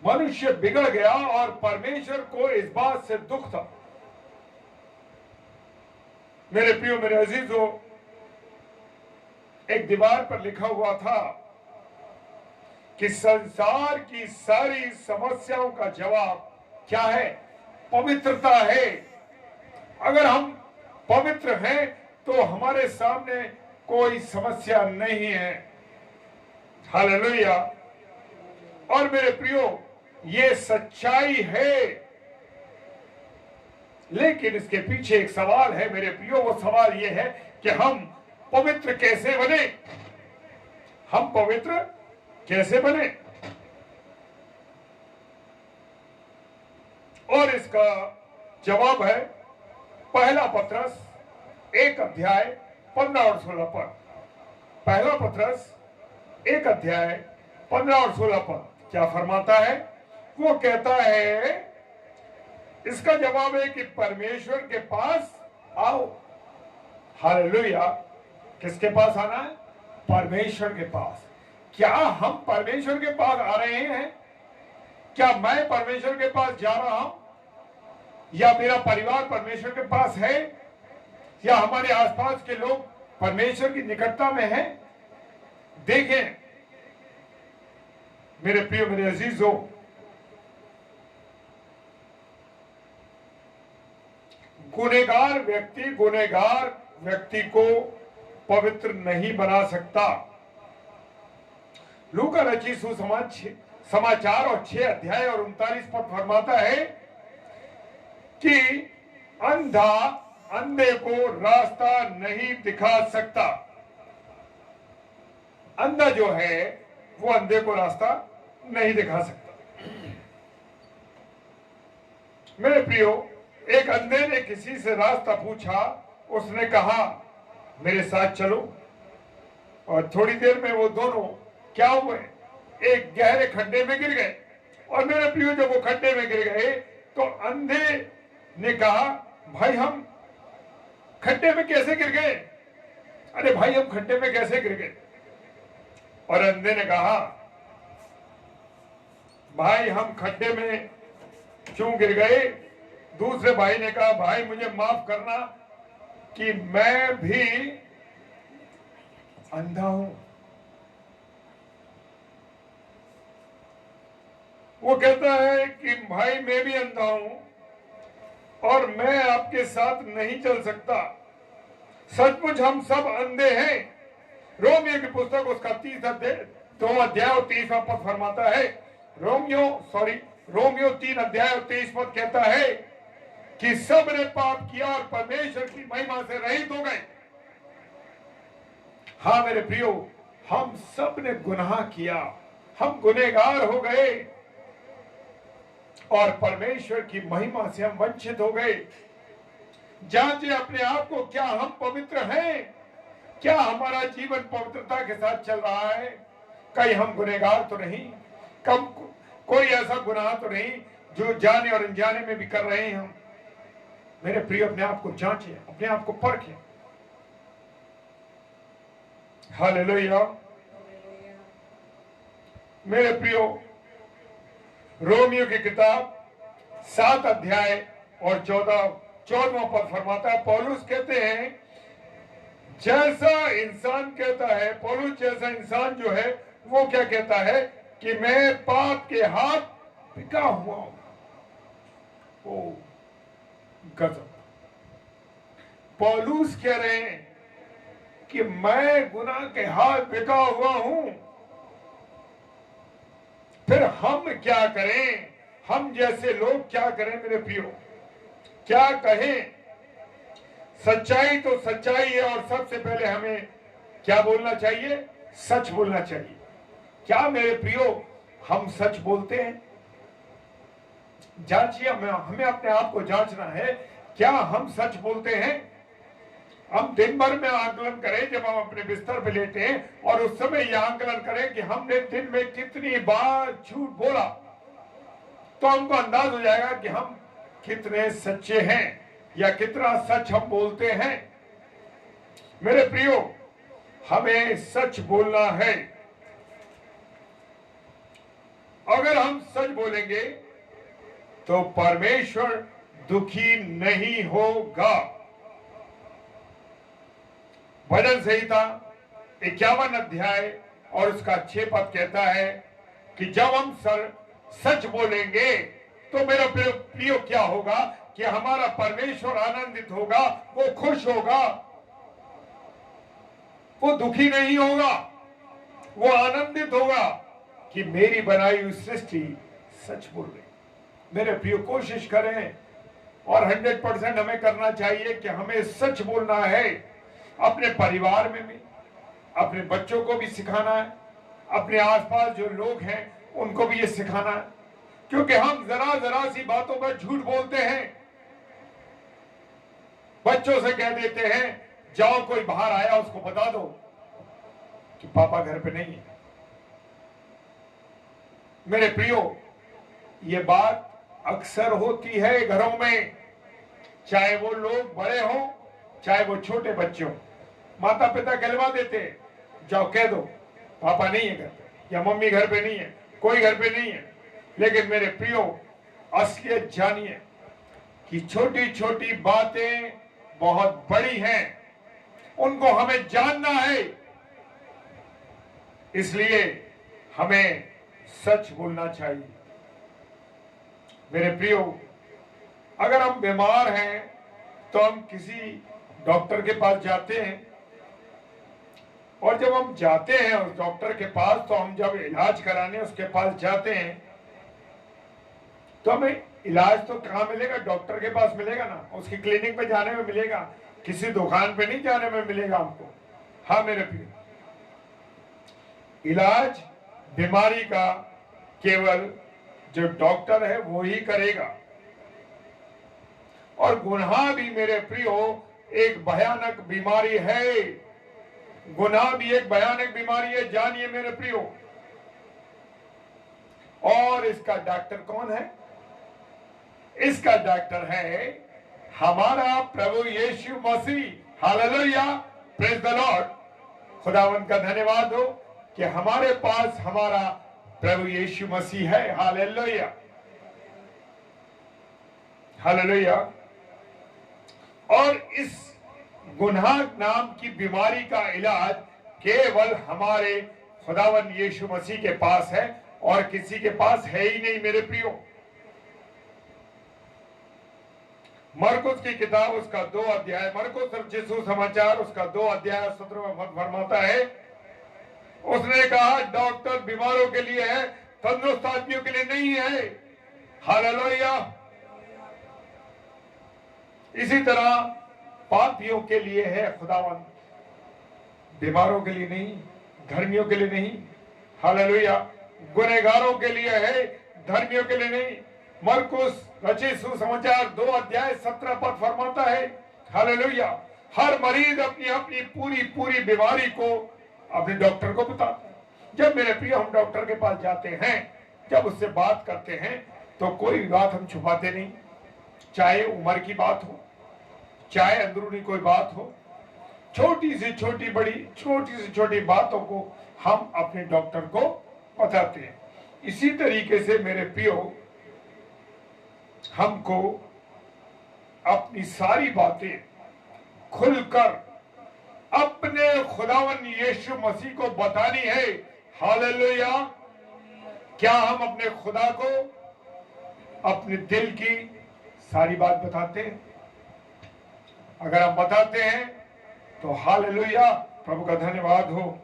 मनुष्य बिगड़ गया और परमेश्वर को इस बात से दुख था। मेरे प्रियो, मेरे अजीजों, एक दीवार पर लिखा हुआ था कि संसार की सारी समस्याओं का जवाब क्या है? पवित्रता है। अगर हम पवित्र हैं तो हमारे सामने कोई समस्या नहीं है। हालेलुया। और मेरे प्रियो, ये सच्चाई है, लेकिन इसके पीछे एक सवाल है मेरे प्रियो। वो सवाल ये है कि हम पवित्र कैसे बने? हम पवित्र कैसे बने? और इसका जवाब है पहला पत्रस 1 अध्याय 15 और 16 पद। पहला पत्रस 1 अध्याय 15 और 16 पद क्या फरमाता है? वो कहता है, इसका जवाब है कि परमेश्वर के पास आओ। हालेलुया। किसके पास आना है? परमेश्वर के पास। क्या हम परमेश्वर के पास आ रहे हैं? क्या मैं परमेश्वर के पास जा रहा हूं? या मेरा परिवार परमेश्वर के पास है? या हमारे आसपास के लोग परमेश्वर की निकटता में हैं? देखें मेरे प्रिय, मेरे अजीजों, गुनहगार व्यक्ति को पवित्र नहीं बना सकता। लूका रचित सुसमाचार और 6 अध्याय और 39 पद फरमाता है कि अंधा अंधे को रास्ता नहीं दिखा सकता। अंधा जो है वो अंधे को रास्ता नहीं दिखा सकता। मेरे प्रियो, एक अंधे ने किसी से रास्ता पूछा। उसने कहा, मेरे साथ चलो। और थोड़ी देर में वो दोनों क्या हुए? एक गहरे खड्डे में गिर गए। और मेरे प्रियो, जब वो खड्डे में गिर गए तो अंधे ने कहा, भाई हम खड्डे में कैसे गिर गए? अरे भाई, हम खड्डे में कैसे गिर गए? और अंधे ने कहा, भाई हम खड्डे में क्यों गिर गए? दूसरे भाई ने कहा, भाई मुझे माफ करना कि मैं भी अंधा हूं। वो कहता है कि भाई मैं भी अंधा हूं और मैं आपके साथ नहीं चल सकता। सचमुच हम सब अंधे हैं। रोमियो की पुस्तक उसका 2 अध्याय और 23वां पद फरमाता है। रोमियो 3 अध्याय और 23 पद कहता है कि सब ने पाप किया और परमेश्वर की महिमा से रहित हो गए। हाँ मेरे प्रियो, हम सब ने गुनाह किया, हम गुनहगार हो गए और परमेश्वर की महिमा से हम वंचित हो गए। जांचे अपने आप को, क्या हम पवित्र हैं? क्या हमारा जीवन पवित्रता के साथ चल रहा है? कहीं हम गुनहगार तो नहीं? कम कोई ऐसा गुनाह तो नहीं जो जाने और अनजाने में भी कर रहे हैं हम? मेरे प्रिय, अपने आप को जांचे, अपने आप को परखें। हालेलुया। मेरे प्रियो, रोमियो की किताब 7 अध्याय और 14वां पद फरमाता है, पौलुस कहते हैं, जैसा इंसान कहता है, पौलुस जैसा इंसान जो है वो क्या कहता है कि मैं पाप के हाथ बिका हुआ हूं। ओ गजब! पौलुस कह रहे हैं कि मैं गुनाह के हाथ बिका हुआ हूं। फिर हम क्या करें? हम जैसे लोग क्या करें मेरे प्रियो? क्या कहें? सच्चाई तो सच्चाई है और सबसे पहले हमें क्या बोलना चाहिए? सच बोलना चाहिए। क्या मेरे प्रियो हम सच बोलते हैं? जांचिए, हमें अपने आप को जांचना है, क्या हम सच बोलते हैं? हम दिन भर में आंकलन करें, जब हम अपने बिस्तर पे लेटे हैं और उस समय यह आंकलन करें कि हमने दिन में कितनी बार झूठ बोला, तो हमको अंदाज हो जाएगा कि हम कितने सच्चे हैं या कितना सच हम बोलते हैं। मेरे प्रियो, हमें सच बोलना है। अगर हम सच बोलेंगे तो परमेश्वर दुखी नहीं होगा। भजन संहिता 51 अध्याय और उसका 6 पद कहता है कि जब हम सच बोलेंगे तो मेरा प्रियो क्या होगा कि हमारा परमेश्वर आनंदित होगा, वो खुश होगा, वो दुखी नहीं होगा, वो आनंदित होगा कि मेरी बनाई हुई सृष्टि सच बोल रही। मेरे प्रियो, कोशिश करें और 100% हमें करना चाहिए कि हमें सच बोलना है। अपने परिवार में भी, अपने बच्चों को भी सिखाना है, अपने आसपास जो लोग हैं उनको भी ये सिखाना है, क्योंकि हम जरा सी बातों पर झूठ बोलते हैं। बच्चों से कह देते हैं, जाओ कोई बाहर आया उसको बता दो कि पापा घर पे नहीं है। मेरे प्रियो, ये बात अक्सर होती है घरों में, चाहे वो लोग बड़े हों चाहे वो छोटे बच्चे हों। माता पिता कहलवा देते हैं, जाओ कह दो पापा नहीं है घर पे या मम्मी घर पे नहीं है, कोई घर पे नहीं है। लेकिन मेरे प्रियो, असलियत जानिए कि छोटी छोटी बातें बहुत बड़ी हैं, उनको हमें जानना है। इसलिए हमें सच बोलना चाहिए। मेरे प्रियो, अगर हम बीमार हैं तो हम किसी डॉक्टर के पास जाते हैं, और जब हम जाते हैं उस डॉक्टर के पास, तो हम जब इलाज कराने उसके पास जाते हैं तो हमें इलाज तो कहाँ मिलेगा? डॉक्टर के पास मिलेगा ना, उसकी क्लिनिक पे जाने में मिलेगा, किसी दुकान पे नहीं जाने में मिलेगा हमको। हाँ मेरे प्रिय, इलाज बीमारी का केवल जो डॉक्टर है वो ही करेगा। और गुनाह भी मेरे प्रियो एक भयानक बीमारी है। गुनाह भी एक भयानक बीमारी है, जानिए मेरे प्रियो। और इसका डॉक्टर कौन है? इसका डॉक्टर है हमारा प्रभु Yeshu Masih. Hallelujah, praise the lord. खुदावंद का धन्यवाद हो कि हमारे पास हमारा प्रभु यीशु मसीह है। Hallelujah, hallelujah. और इस गुनाह नाम की बीमारी का इलाज केवल हमारे खुदावंद यीशु मसीह के पास है और किसी के पास है ही नहीं मेरे प्रियो। मरकुस की किताब उसका 2 अध्याय, मरकुस रचित समाचार उसका 2 अध्याय 17वां पद फरमाता है, उसने कहा डॉक्टर बीमारों के लिए है, तंदुरुस्त आदमियों के लिए नहीं है। हालेलुया। इसी तरह पापियों के लिए है खुदावन, बीमारों के लिए नहीं, धर्मियों के लिए नहीं। हालेलुया। गुनहगारों के लिए है, धर्मियों के लिए नहीं। मरकुस रचित सुसमाचार 2 अध्याय 17 पद फरमाता है, हालेलुया, हर मरीज अपनी अपनी पूरी पूरी बीमारी को अपने डॉक्टर को बताता है। जब मेरे प्रिय हम डॉक्टर के पास जाते हैं, जब उससे बात करते हैं तो कोई भी बात हम छुपाते नहीं, चाहे उम्र की बात हो, चाहे अंदरूनी कोई बात हो, छोटी से छोटी बड़ी, छोटी से छोटी बातों को हम अपने डॉक्टर को बताते हैं। इसी तरीके से मेरे प्रियो, हमको अपनी सारी बातें खुलकर अपने खुदावन यीशु मसीह को बतानी है। हालेलुया। क्या हम अपने खुदा को अपने दिल की सारी बात बताते हैं? अगर हम बताते हैं तो हालेलुया, प्रभु का धन्यवाद हो।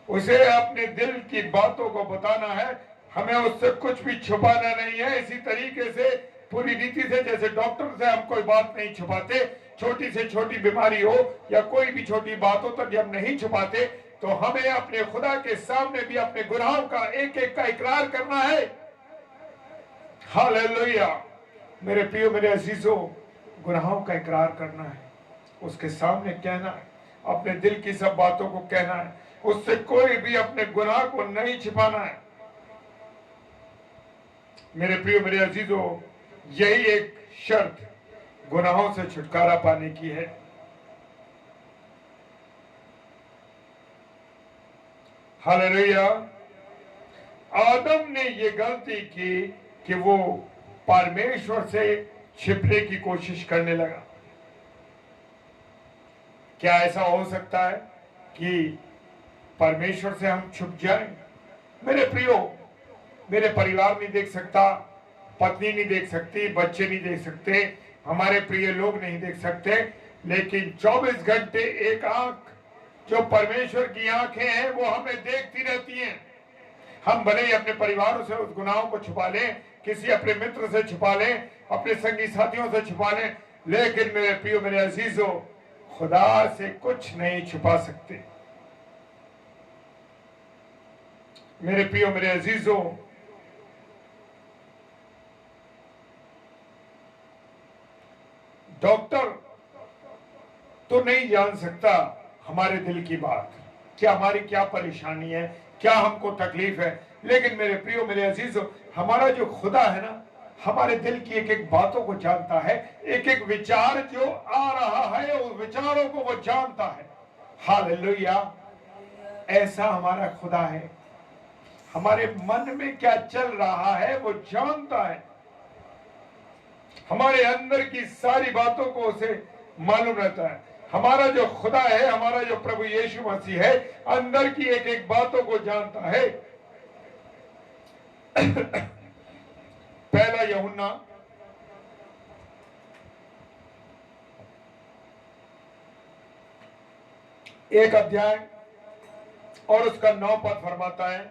उसे अपने दिल की बातों को बताना है, हमें उससे कुछ भी छुपाना नहीं है। इसी तरीके से पूरी रीति से, जैसे डॉक्टर से हम कोई बात नहीं छुपाते, छोटी से छोटी बीमारी हो या कोई भी छोटी बात हो तब हम नहीं छुपाते, तो हमें अपने खुदा के सामने भी अपने गुनाहों का एक एक का इकरार करना है। हालेलुया। मेरे प्रियो, मेरे अजीजों, गुनाहों का इकरार करना है, उसके सामने कहना है, अपने दिल की सब बातों को कहना है, उससे कोई भी अपने गुनाह को नहीं छिपाना है। मेरे प्रियो, मेरे अजीजों, यही एक शर्त गुनाहों से छुटकारा पाने की है। हालेलुया। आदम ने ये गलती की कि वो परमेश्वर से छिपने की कोशिश करने लगा। क्या ऐसा हो सकता है कि परमेश्वर से हम छुप जाएं? मेरे प्रियो, मेरे परिवार नहीं देख सकता, पत्नी नहीं देख सकती, बच्चे नहीं देख सकते, हमारे प्रिय लोग नहीं देख सकते, लेकिन 24 घंटे एक आंख जो परमेश्वर की आंखें हैं वो हमें देखती रहती हैं। हम भले ही अपने परिवारों से उस गुनाहों को छुपा लें, किसी अपने मित्र से छुपा लें, अपने संगी साथियों से छुपा लें, लेकिन मेरे प्रियो, मेरे अजीजों, खुदा से कुछ नहीं छुपा सकते। मेरे प्रियो, मेरे अजीजों, डॉक्टर तो नहीं जान सकता हमारे दिल की बात, क्या हमारी क्या परेशानी है, क्या हमको तकलीफ है, लेकिन मेरे प्रियो, मेरे अजीजों, हमारा जो खुदा है ना, हमारे दिल की एक एक बातों को जानता है, एक एक विचार जो आ रहा है उस विचारों को वो जानता है। हालेलुया। ऐसा हमारा खुदा है, हमारे मन में क्या चल रहा है वो जानता है, हमारे अंदर की सारी बातों को उसे मालूम रहता है। हमारा जो खुदा है, हमारा जो प्रभु यीशु मसीह है, अंदर की एक एक बातों को जानता है। पहला यूहन्ना 1 अध्याय और उसका 9 पद फरमाता है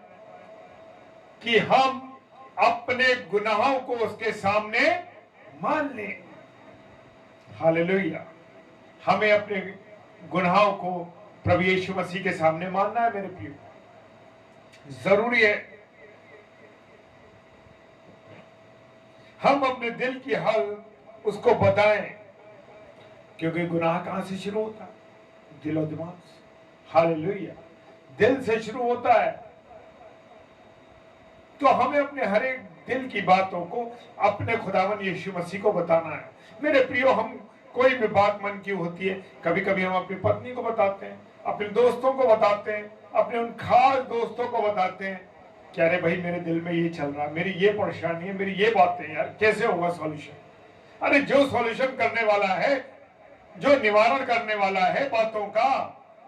कि हम अपने गुनाहों को उसके सामने मान लें। हालेलुया। हमें अपने गुनाहों को प्रभु यीशु मसीह के सामने मानना है। मेरे प्रियो, जरूरी है हम अपने दिल की हाल उसको बताएं, क्योंकि गुनाह कहां से शुरू होता है? दिल और दिमाग से। हालेलुया। दिल से शुरू होता है, तो हमें अपने हर एक दिल की बातों को अपने खुदावन यीशु मसीह को बताना है। मेरे प्रियो, हम कोई भी बात मन की होती है, कभी कभी हम अपनी पत्नी को बताते हैं, अपने दोस्तों को बताते हैं, अपने उन खास दोस्तों को बताते हैं कि अरे भाई, मेरे दिल में ये चल रहा है, मेरी ये परेशानी है, मेरी ये बातें हैं, यार कैसे होगा सॉल्यूशन? अरे जो सॉल्यूशन करने वाला है, जो निवारण करने वाला है बातों का,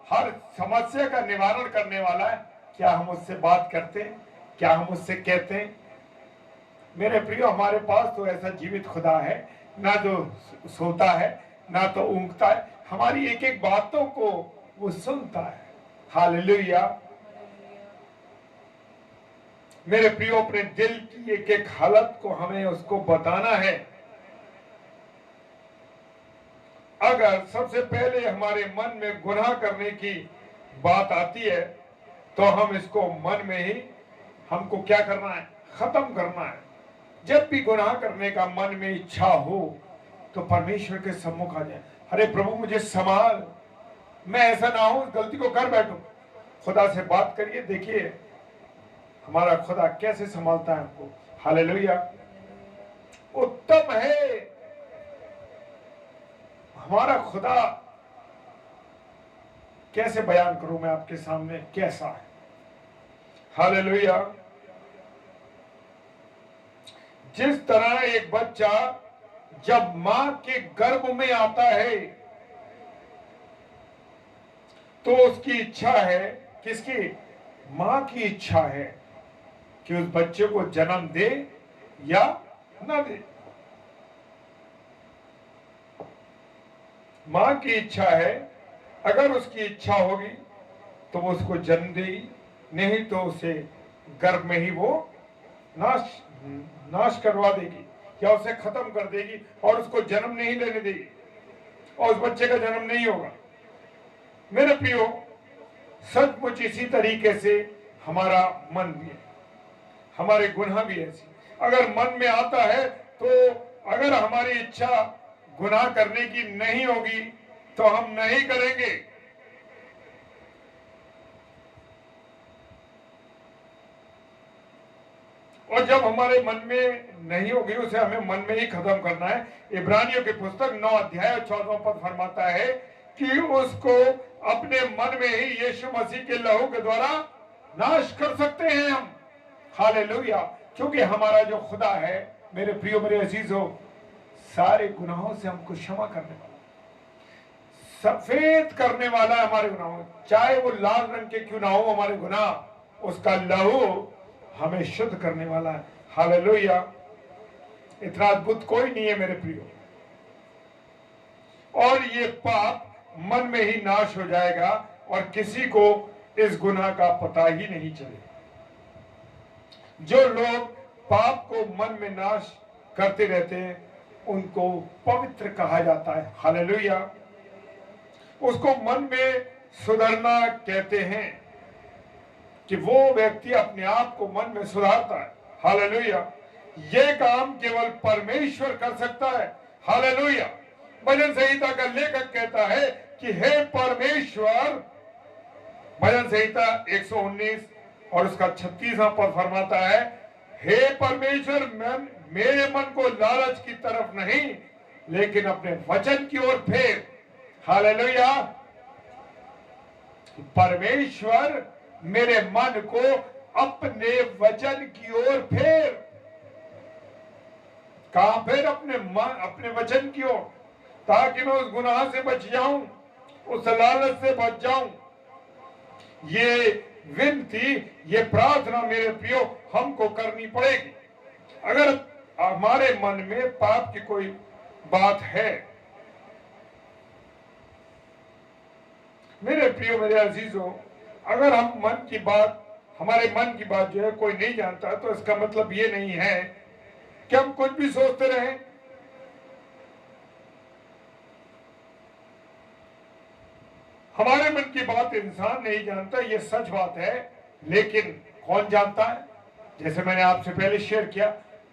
हर समस्या का निवारण करने वाला है, क्या हम उससे बात करते हैं? क्या हम उससे कहते हैं? मेरे प्रियो, हमारे पास तो ऐसा जीवित खुदा है, ना जो सोता है ना तो ऊँगता है, हमारी एक एक बातों को वो सुनता है। हालेलुया। मेरे प्रियो, अपने दिल की एक एक हालत को हमें उसको बताना है। अगर सबसे पहले हमारे मन में गुनाह करने की बात आती है तो हम इसको मन में ही हमको क्या करना है, खत्म करना है। जब भी गुनाह करने का मन में इच्छा हो तो परमेश्वर के सम्मुख आ जाए, अरे प्रभु मुझे संभाल, मैं ऐसा ना हूं गलती को कर बैठूं। खुदा से बात करिए, देखिए हमारा खुदा कैसे संभालता है हमको। हालेलुया, उत्तम है हमारा खुदा। कैसे बयान करूं मैं आपके सामने कैसा है। हालेलुया, जिस तरह एक बच्चा जब मां के गर्भ में आता है तो उसकी इच्छा है, किसकी, मां की इच्छा है कि उस बच्चे को जन्म दे या ना दे। मां की इच्छा है, अगर उसकी इच्छा होगी तो वो उसको जन्म देगी, नहीं तो उसे गर्भ में ही वो नाश करवा देगी या उसे खत्म कर देगी और उसको जन्म नहीं लेने देगी और उस बच्चे का जन्म नहीं होगा। मेरे प्रियो, सचमुच इसी तरीके से हमारा मन भी है, हमारे गुनाह भी ऐसी। अगर मन में आता है तो अगर हमारी इच्छा गुनाह करने की नहीं होगी तो हम नहीं करेंगे। और जब हमारे मन में नहीं होगी उसे हमें मन में ही खत्म करना है। इब्रानियों की पुस्तक 9 अध्याय और 14 पद फरमाता है कि उसको अपने मन में ही यीशु मसीह के लहू के द्वारा नाश कर सकते हैं हम। हालेलुया, क्योंकि हमारा जो खुदा है, मेरे प्रियो मेरे अजीजों, सारे गुनाहों से हमको क्षमा करने वाला, सफेद करने वाला है हमारे गुनाहों, चाहे वो लाल रंग के क्यों ना हो हमारे गुनाह, उसका लहू हमें शुद्ध करने वाला है। हालेलुया, इतना अद्भुत कोई नहीं है मेरे प्रियो। और ये पाप मन में ही नाश हो जाएगा और किसी को इस गुनाह का पता ही नहीं चलेगा। जो लोग पाप को मन में नाश करते रहते हैं उनको पवित्र कहा जाता है। हालेलुया, उसको मन में सुधरना कहते हैं कि वो व्यक्ति अपने आप को मन में सुधारता है। हालेलुया, ये काम केवल परमेश्वर कर सकता है। हालेलुया, भजन संहिता का लेखक कहता है कि हे परमेश्वर, भजन संहिता 119 और उसका 36वां पद फरमाता है, हे परमेश्वर, मेरे मन को लालच की तरफ नहीं लेकिन अपने वचन की ओर फेर। हालेलुया, परमेश्वर मेरे मन को अपने वचन की ओर फेर। कहां फेर? अपने वचन की ओर, ताकि मैं उस गुनाह से बच जाऊं, उस लालच से बच जाऊं। ये विनती, ये प्रार्थना मेरे प्रियो हमको करनी पड़ेगी। अगर हमारे मन में पाप की कोई बात है, मेरे प्रियो मेरे अजीजों, अगर हम मन की बात, हमारे मन की बात जो है कोई नहीं जानता, तो इसका मतलब ये नहीं है कि हम कुछ भी सोचते रहें। हमारे मन की बात इंसान नहीं जानता, ये सच बात है, लेकिन कौन जानता है? जैसे मैंने आपसे पहले शेयर किया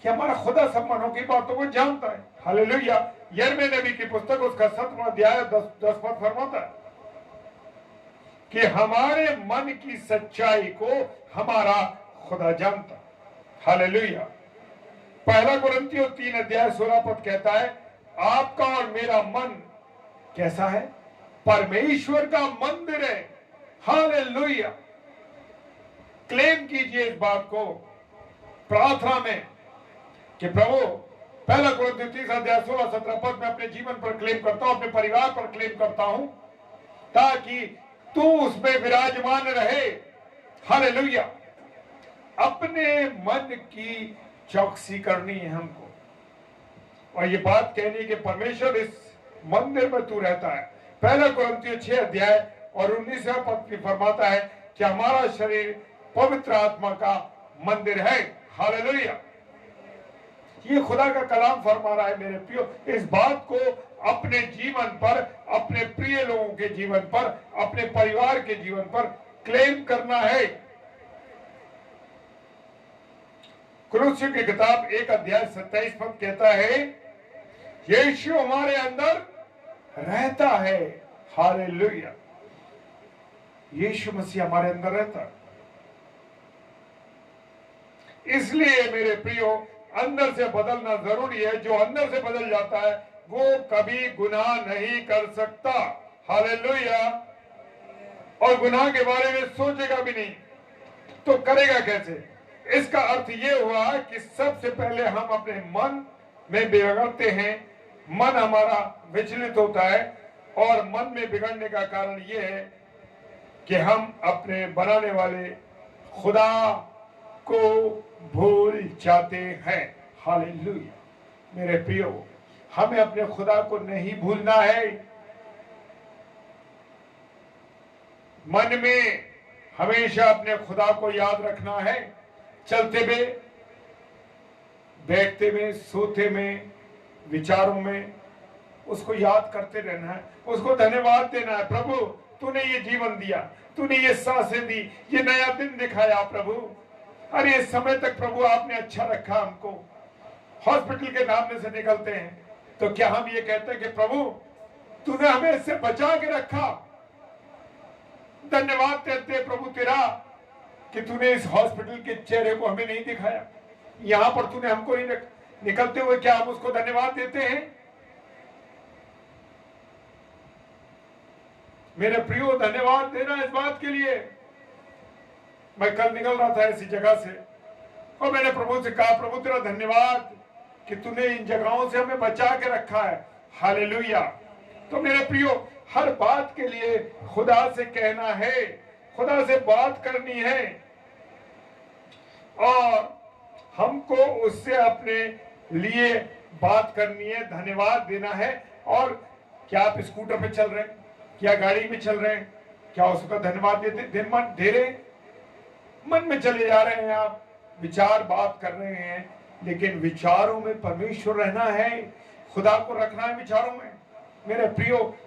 कि हमारा खुदा सब मनों की बातों को जानता है। हालेलुया, यिर्मयाह नबी की पुस्तक उसका 7वां अध्याय 10 पद फरमाता है कि हमारे मन की सच्चाई को हमारा खुदा जानता। हालेलुया, पहला कुरिन्थियों 3 अध्याय 16 पद कहता है, आपका और मेरा मन कैसा है? परमेश्वर का मंदिर है। हालेलुया, क्लेम कीजिए इस बात को प्रार्थना में कि प्रभु, पहला कुरिन्थियों 3 अध्याय 16-17 पद में अपने जीवन पर क्लेम करता हूं, अपने परिवार पर क्लेम करता हूं, ताकि तू उसमें विराजमान रहे। हालेलुया, अपने मन की चौकसी करनी है हमको, और ये बात कहनी कि परमेश्वर इस मंदिर में तू रहता है। पहला कुरिन्थियों 6 अध्याय और 19वां पद में फरमाता है कि हमारा शरीर पवित्र आत्मा का मंदिर है। हालेलुया, ये खुदा का कलाम फरमा रहा है मेरे प्रियो। इस बात को अपने जीवन पर, अपने प्रिय लोगों के जीवन पर, अपने परिवार के जीवन पर क्लेम करना है। कुलुस्सियों की किताब 1 अध्याय 27 पद कहता है, यीशु हमारे अंदर रहता है। हालेलुया, यीशु मसीह हमारे अंदर रहता है। इसलिए मेरे प्रियो, अंदर से बदलना जरूरी है। जो अंदर से बदल जाता है वो कभी गुनाह नहीं कर सकता। हालेलुया। और गुनाह के बारे में सोचेगा भी नहीं, तो करेगा कैसे? इसका अर्थ ये हुआ कि सबसे पहले हम अपने मन में बिगड़ते हैं, मन हमारा विचलित होता है, और मन में बिगड़ने का कारण ये है कि हम अपने बनाने वाले खुदा को भूल जाते हैं। हालेलुया। मेरे प्रियो, हमें अपने खुदा को नहीं भूलना है। मन में हमेशा अपने खुदा को याद रखना है। चलते में, बैठते में, सोते में, विचारों में उसको याद करते रहना है, उसको धन्यवाद देना है। प्रभु, तूने ये जीवन दिया, तूने ये सांसें दी, ये नया दिन दिखाया प्रभु। अरे इस समय तक प्रभु आपने अच्छा रखा हमको। हॉस्पिटल के नाम से निकलते हैं तो क्या हम ये कहते हैं कि प्रभु तूने हमें इससे बचा के रखा? धन्यवाद देते हैं प्रभु तेरा कि तूने इस हॉस्पिटल के चेहरे को हमें नहीं दिखाया, यहां पर तूने हमको नहीं निकलते हुए। क्या हम उसको धन्यवाद देते हैं? मेरे प्रियो, धन्यवाद देना इस बात के लिए। मैं कल निकल रहा था ऐसी जगह से और मैंने प्रभु से कहा, प्रभु तेरा धन्यवाद कि तूने इन जगहों से हमें बचा के रखा है। हालेलुया। तो मेरे प्रियो, हर बात के लिए खुदा से कहना है, खुदा से बात करनी है और हमको उससे अपने लिए बात करनी है, धन्यवाद देना है। और क्या आप स्कूटर पे चल रहे हैं, क्या गाड़ी में चल रहे हैं, क्या उसका धन्यवाद दे रहे? मन में चले जा रहे हैं आप, विचार बात कर रहे हैं, लेकिन विचारों में परमेश्वर रहना है, खुदा को रखना है विचारों में। मेरे प्रियो,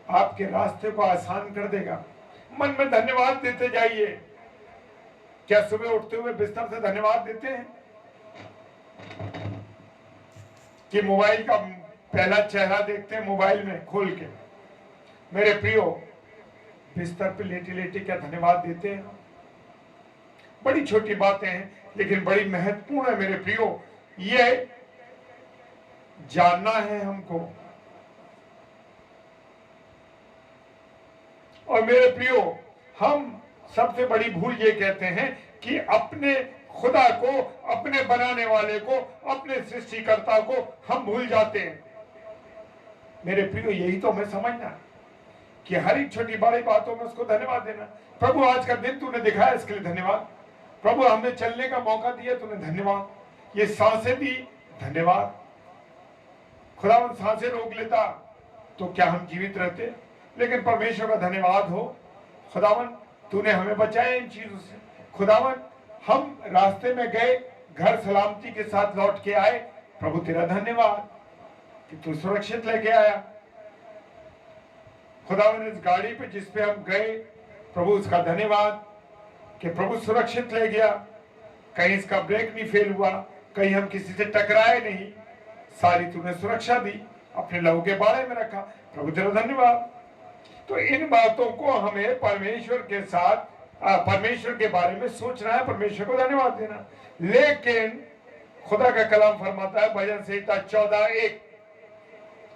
आपके रास्ते को आसान कर देगा। मन में धन्यवाद देते जाइए। क्या सुबह उठते हुए बिस्तर से धन्यवाद देते हैं कि मोबाइल का पहला चेहरा देखते हैं मोबाइल में खोल के? मेरे प्रियो, बिस्तर पे लेटे लेटे क्या धन्यवाद देते हैं? बड़ी छोटी बातें हैं लेकिन बड़ी महत्वपूर्ण है मेरे प्रियो। ये जानना है हमको। और मेरे प्रियो, हम सबसे बड़ी भूल ये कहते हैं कि अपने खुदा को, अपने बनाने वाले को, अपने सृष्टिकर्ता को हम भूल जाते हैं। मेरे प्रियो, यही तो हमें समझना है कि हर एक छोटी बड़ी बातों में उसको धन्यवाद देना। प्रभु, आज का दिन तूने दिखाया, इसके लिए धन्यवाद। प्रभु, हमने चलने का मौका दिया, तूने धन्यवाद। ये सांसें दी, धन्यवाद। खुदावन सांसें रोक लेता तो क्या हम जीवित रहते? लेकिन परमेश्वर का धन्यवाद हो, खुदावन तूने हमें बचाया इन चीजों से। खुदावन, हम रास्ते में गए, घर सलामती के साथ लौट के आए, प्रभु तेरा धन्यवाद कि तू सुरक्षित लेके आया। खुदावन, इस गाड़ी पे जिस पे हम गए, प्रभु उसका धन्यवाद कि प्रभु सुरक्षित ले गया, कहीं इसका ब्रेक नहीं फेल हुआ, कहीं हम किसी से टकराए नहीं, सारी तूने सुरक्षा दी, अपने लहू के बारे में रखा, प्रभु तेरा धन्यवाद। तो इन बातों को हमें परमेश्वर के साथ, परमेश्वर के बारे में सोचना है, परमेश्वर को धन्यवाद देना। लेकिन खुदा का कलाम फरमाता है भजन संहिता 14:1,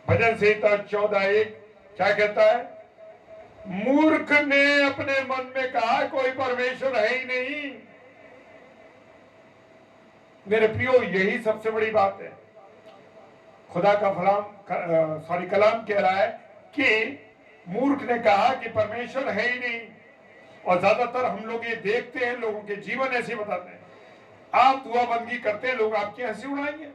भजन संहिता 14:1 क्या कहता है? मूर्ख ने अपने मन में कहा कोई परमेश्वर है ही नहीं। मेरे प्रियो, यही सबसे बड़ी बात है। खुदा का कलाम कह रहा है कि मूर्ख ने कहा कि परमेश्वर है ही नहीं। और ज्यादातर हम लोग ये देखते हैं, लोगों के जीवन ऐसे बताते हैं। आप दुआ बंदी करते हैं, लोग आपकी हंसी उड़ाएंगे।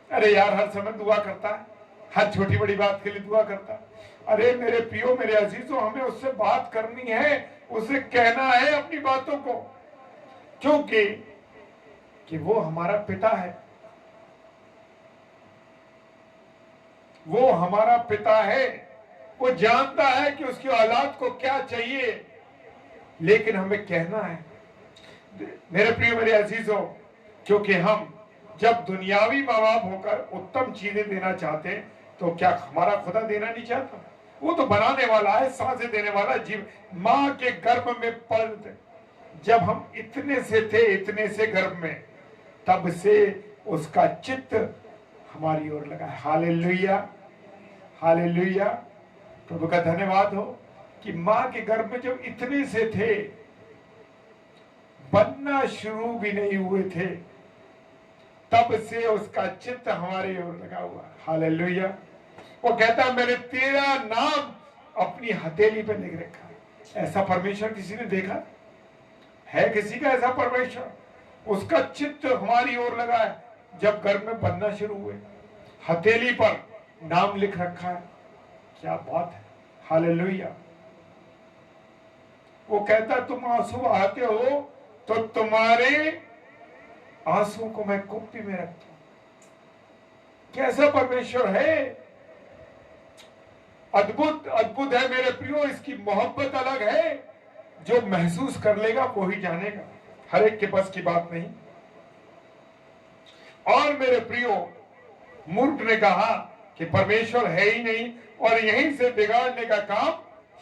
अरे यार, हर समय दुआ करता है, हर छोटी बड़ी बात के लिए दुआ करता है। अरे मेरे प्रियो, मेरे अजीजों, हमें उससे बात करनी है, उसे कहना है अपनी बातों को, क्योंकि कि वो हमारा पिता है, वो हमारा पिता है। वो जानता है कि उसकी औलाद को क्या चाहिए, लेकिन हमें कहना है मेरे प्रिय मेरे अजीजों, क्योंकि हम जब दुनियावी माँ बाप होकर उत्तम चीजें देना चाहते हैं तो क्या हमारा खुदा देना नहीं चाहता? वो तो बनाने वाला है, सांसें देने वाला, जीव माँ के गर्भ में पल जब हम इतने से थे, इतने से गर्भ में, तब से उसका चित्त हमारी ओर लगा है। Hallelujah, hallelujah. प्रभु का धन्यवाद हो कि माँ के गर्भ में जब इतने से थे, बनना शुरू भी नहीं हुए थे, तब से उसका चित्त हमारे ओर लगा हुआ। हालेलुया। वो कहता है मैंने तेरा नाम अपनी हथेली पे लिख रखा है। ऐसा परमेश्वर किसी ने देखा है? किसी का ऐसा परमेश्वर? उसका चित्त हमारी ओर लगा है। जब गर्भ में बनना शुरू हुए, हथेली पर नाम लिख रखा है। क्या बात है। हालेलुया। वो कहता तुम आंसू बहाते हो तो तुम्हारे आंसू को मैं कुप्पी में रखता हूं। कैसा परमेश्वर है! अद्भुत अद्भुत है मेरे प्रियो। इसकी मोहब्बत अलग है। जो महसूस कर लेगा वो ही जानेगा, हर एक के बस की बात नहीं। और मेरे प्रियो, मूर्ख ने कहा कि परमेश्वर है ही नहीं, और यहीं से बिगाड़ने का काम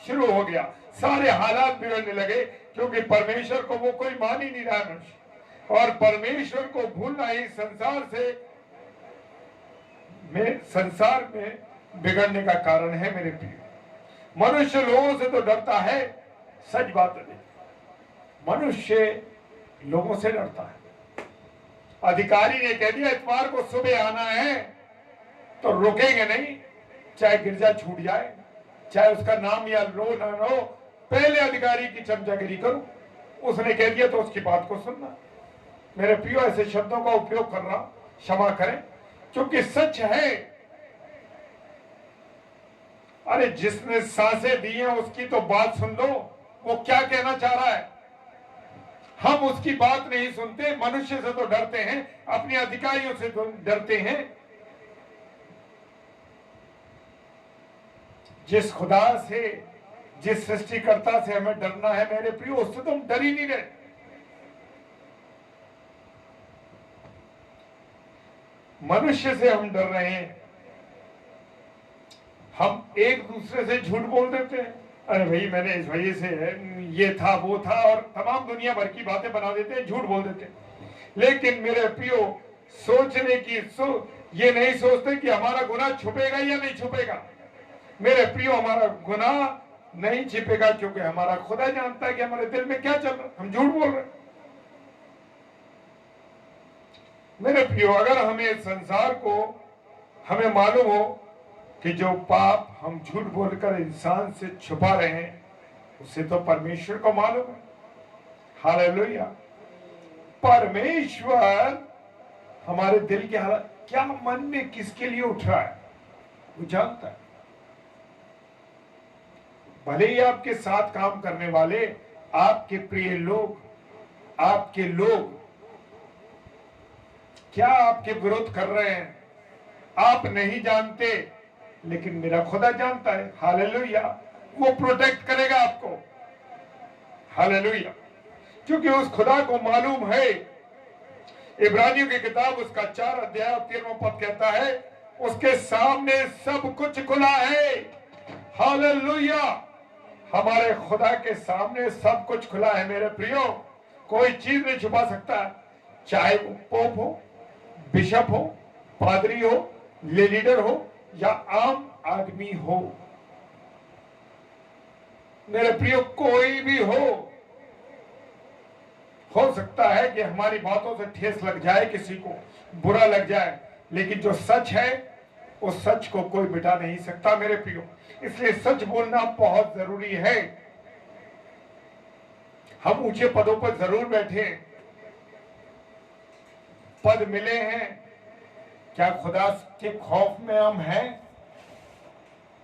शुरू हो गया। सारे हालात बिगड़ने लगे क्योंकि परमेश्वर को वो कोई मान ही नहीं रहा मनुष्य, और परमेश्वर को भूलना ही संसार में बिगड़ने का कारण है मेरे प्रिय। मनुष्य लोगों से तो डरता है, सच बात है, मनुष्य लोगों से डरता है। अधिकारी ने कह दिया इतवार को सुबह आना है तो रुकेंगे नहीं, चाहे गिरजा छूट जाए, चाहे उसका नाम या लो ना लो, पहले अधिकारी की चमचागिरी करो। उसने कह दिया तो उसकी बात को सुनना। मेरे प्रियो, ऐसे शब्दों का उपयोग कर रहा, क्षमा करें, क्योंकि सच है। अरे जिसने सांसें दी हैं उसकी तो बात सुन लो, वो क्या कहना चाह रहा है। हम उसकी बात नहीं सुनते, मनुष्य से तो डरते हैं, अपने अधिकारियों से तो डरते हैं। जिस खुदा से, जिस सृष्टिकर्ता से हमें डरना है मेरे प्रियो, उससे तो हम डर ही नहीं रहे। मनुष्य से हम डर रहे हैं। हम एक दूसरे से झूठ बोल देते हैं, अरे भाई मैंने इस वजह से ये था वो था, और तमाम दुनिया भर की बातें बना देते हैं, झूठ बोल देते हैं। लेकिन मेरे प्रियो, सोचने की ये नहीं सोचते कि हमारा गुनाह छुपेगा या नहीं छुपेगा। मेरे प्रियो, हमारा गुनाह नहीं छिपेगा क्योंकि हमारा खुदा जानता है कि हमारे दिल में क्या चल रहा है। हम झूठ बोल रहे हैं। मेरे प्रियो, अगर हमें संसार को हमें मालूम हो कि जो पाप हम झूठ बोलकर इंसान से छुपा रहे हैं, उसे तो परमेश्वर को मालूम है। हालेलुया। परमेश्वर हमारे दिल के हालात, क्या मन में किसके लिए उठ रहा है, वो जानता है। भले ही आपके साथ काम करने वाले, आपके प्रिय लोग, आपके लोग क्या आपके विरोध कर रहे हैं, आप नहीं जानते, लेकिन मेरा खुदा जानता है। हालेलुया। वो प्रोटेक्ट करेगा आपको। हालेलुया। क्योंकि उस खुदा को मालूम है। इब्रानियों की किताब उसका 4 अध्याय और 13वां पद कहता है, उसके सामने सब कुछ खुला है। हालेलुया। हमारे खुदा के सामने सब कुछ खुला है मेरे प्रियो। कोई चीज नहीं छुपा सकता, चाहे वो पोप हो, बिशप हो, पादरी हो, लीडर हो या आम आदमी हो। मेरे प्रियो, कोई भी हो सकता है कि हमारी बातों से ठेस लग जाए, किसी को बुरा लग जाए, लेकिन जो सच है उस सच को कोई मिटा नहीं सकता मेरे प्रियो। इसलिए सच बोलना बहुत जरूरी है। हम ऊंचे पदों पर जरूर बैठे हैं, पद मिले हैं, क्या खुदा के खौफ में हम हैं?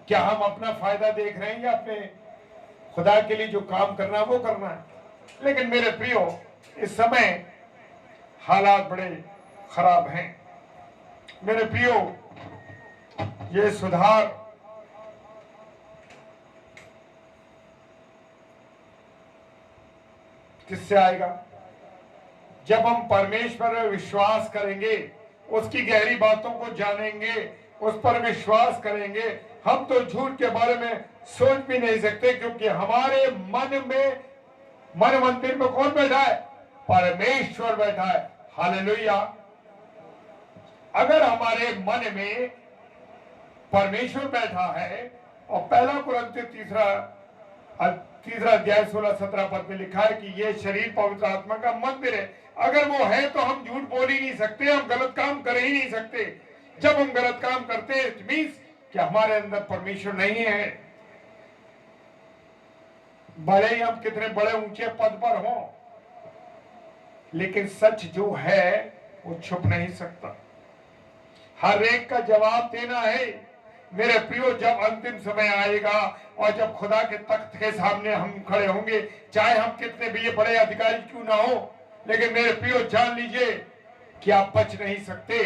क्या हम अपना फायदा देख रहे हैं या अपने खुदा के लिए जो काम करना है वो करना है? लेकिन मेरे प्रियो, इस समय हालात बड़े खराब हैं मेरे प्रियो। ये सुधार किससे आएगा? जब हम परमेश्वर पर विश्वास करेंगे, उसकी गहरी बातों को जानेंगे, उस पर विश्वास करेंगे। हम तो झूठ के बारे में सोच भी नहीं सकते, क्योंकि हमारे मन में, मन मंदिर में कौन बैठा है? परमेश्वर बैठा है। हालेलुया। अगर हमारे मन में परमेश्वर बैठा है, और पहला कुरिन्थियों तीसरा अध्याय 16-17 पद में लिखा है कि ये शरीर पवित्र आत्मा का मंदिर है। अगर वो है तो हम झूठ बोल ही नहीं सकते, हम गलत काम कर ही नहीं सकते। जब हम गलत काम करते हैं, इट मींस कि हमारे अंदर परमेश्वर नहीं है। भले ही हम कितने बड़े ऊंचे पद पर हों, लेकिन सच जो है वो छुप नहीं सकता। हर एक का जवाब देना है। मेरे प्रियो, जब अंतिम समय आएगा और जब खुदा के तख्त के सामने हम खड़े होंगे, चाहे हम कितने भी ये बड़े अधिकारी क्यों ना हो, लेकिन मेरे प्रियो जान लीजिए कि आप बच नहीं सकते।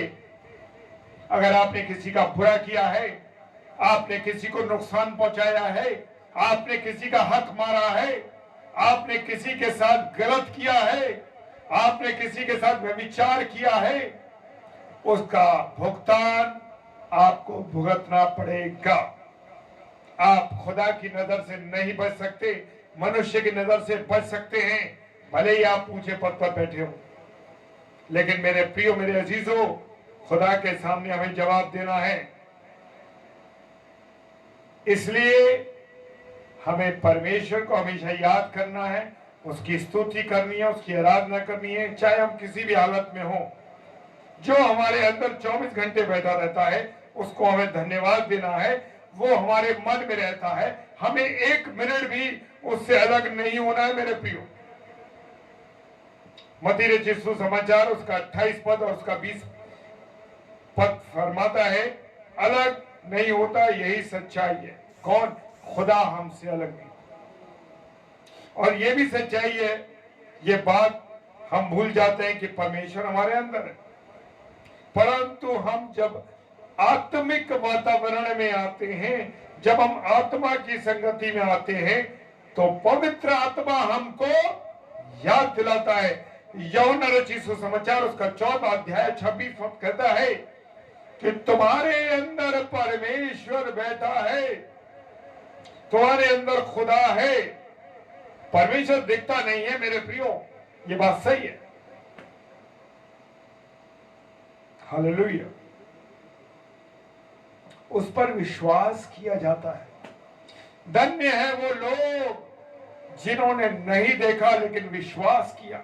अगर आपने किसी का बुरा किया है, आपने किसी को नुकसान पहुंचाया है, आपने किसी का हक मारा है, आपने किसी के साथ गलत किया है, आपने किसी के साथ व्यभिचार किया है, उसका भुगतान आपको भुगतना पड़ेगा। आप खुदा की नजर से नहीं बच सकते, मनुष्य की नजर से बच सकते हैं, भले ही आप ऊंचे पद पर बैठे हो। लेकिन मेरे प्रियो, मेरे अजीजों, खुदा के सामने हमें जवाब देना है। इसलिए हमें परमेश्वर को हमेशा याद करना है, उसकी स्तुति करनी है, उसकी आराधना करनी है, चाहे हम किसी भी हालत में हो। जो हमारे अंदर 24 घंटे बैठा रहता है, उसको हमें धन्यवाद देना है। वो हमारे मन में रहता है, हमें एक मिनट भी उससे अलग नहीं होना है। मेरे प्रियो, मत्ती रचित सुसमाचार उसका 28 पद और उसका 20 पद फरमाता है, अलग नहीं होता, यही सच्चाई है। कौन? खुदा हमसे अलग नहीं। और ये भी सच्चाई है, ये बात हम भूल जाते हैं कि परमेश्वर हमारे अंदर है। परंतु हम जब आत्मिक वातावरण में आते हैं, जब हम आत्मा की संगति में आते हैं, तो पवित्र आत्मा हमको याद दिलाता है। यूहन्ना रचित सुसमाचार उसका 4 अध्याय 26 पद कहता है कि तुम्हारे अंदर परमेश्वर बैठा है, तुम्हारे अंदर खुदा है। परमेश्वर दिखता नहीं है मेरे प्रियो, ये बात सही है। हालेलुया। उस पर विश्वास किया जाता है। धन्य है वो लोग जिन्होंने नहीं देखा लेकिन विश्वास किया।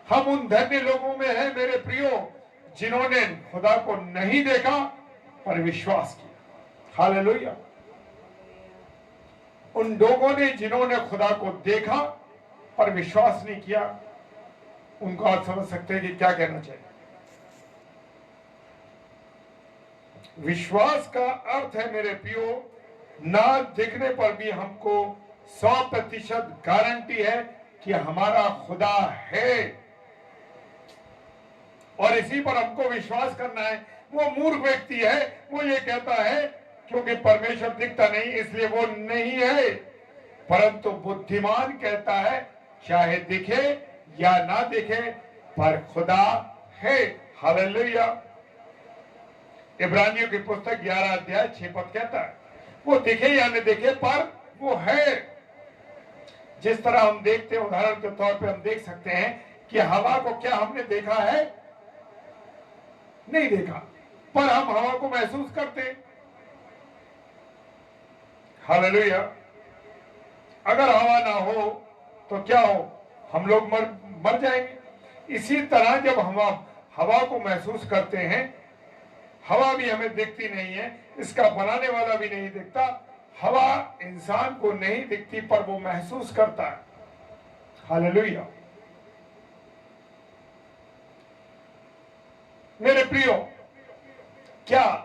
हम उन धन्य लोगों में हैं मेरे प्रियो, जिन्होंने खुदा को नहीं देखा पर विश्वास किया। हालेलुया। उन लोगों ने जिन्होंने खुदा को देखा पर विश्वास नहीं किया, उनको आप समझ सकते हैं कि क्या कहना चाहिए। विश्वास का अर्थ है मेरे प्रियो, ना दिखने पर भी हमको 100% गारंटी है कि हमारा खुदा है, और इसी पर हमको विश्वास करना है। वो मूर्ख व्यक्ति है, वो ये कहता है क्योंकि परमेश्वर दिखता नहीं इसलिए वो नहीं है, परंतु बुद्धिमान कहता है चाहे दिखे या ना दिखे पर खुदा है। हालेलुया। इब्रानियों की पुस्तक 11 अध्याय 6 पद कहता है, वो दिखे या न दिखे पर वो है। जिस तरह हम देखते हैं, उदाहरण के तौर पे हम देख सकते हैं कि हवा को क्या हमने देखा है? नहीं देखा, पर हम हवा को महसूस करते हैं। हालेलुया। अगर हवा ना हो तो क्या हो? हम लोग मर जाएंगे। इसी तरह जब हम हवा को महसूस करते हैं, हवा भी हमें दिखती नहीं है, इसका बनाने वाला भी नहीं दिखता। हवा इंसान को नहीं दिखती पर वो महसूस करता है। हालेलुया। मेरे प्रियो, क्या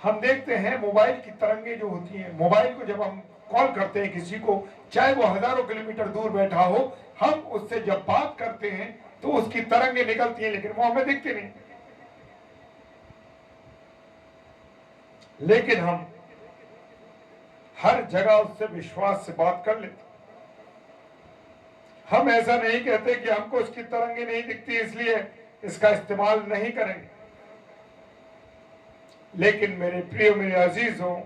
हम देखते हैं मोबाइल की तरंगे जो होती हैं, मोबाइल को जब हम कॉल करते हैं किसी को, चाहे वो हजारों किलोमीटर दूर बैठा हो, हम उससे जब बात करते हैं तो उसकी तरंगे निकलती हैं, लेकिन वो हमें दिखती नहीं। लेकिन हम हर जगह उससे विश्वास से बात कर लेते, हम ऐसा नहीं कहते कि हमको उसकी तरंगे नहीं दिखती इसलिए इसका इस्तेमाल नहीं करेंगे, लेकिन मेरे प्रिय, मेरे अजीजों,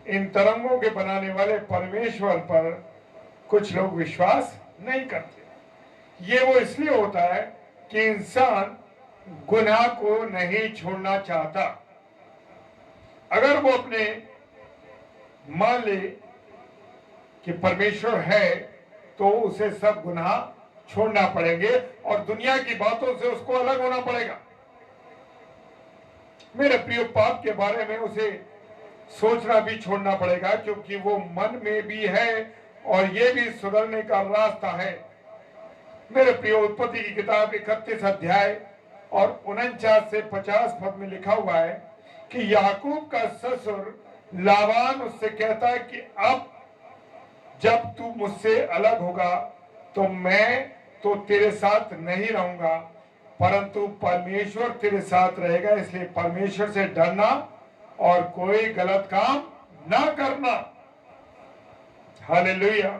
इन तरंगों के बनाने वाले परमेश्वर पर कुछ लोग विश्वास नहीं करते। ये वो इसलिए होता है कि इंसान गुनाह को नहीं छोड़ना चाहता। अगर वो अपने मान ले कि परमेश्वर है तो उसे सब गुनाह छोड़ना पड़ेंगे और दुनिया की बातों से उसको अलग होना पड़ेगा। मेरे प्रिय, पाप के बारे में उसे सोचना भी छोड़ना पड़ेगा, क्योंकि वो मन में भी है और ये भी सुधरने का रास्ता है। मेरे प्रिय, उत्पत्ति की किताब 31 अध्याय और 49 से 50 पद में लिखा हुआ है कि याकूब का ससुर लाबान उससे कहता है कि अब जब तू मुझसे अलग होगा तो मैं तो तेरे साथ नहीं रहूंगा, परंतु परमेश्वर तेरे साथ रहेगा, इसलिए परमेश्वर से डरना और कोई गलत काम ना करना। हालेलुया।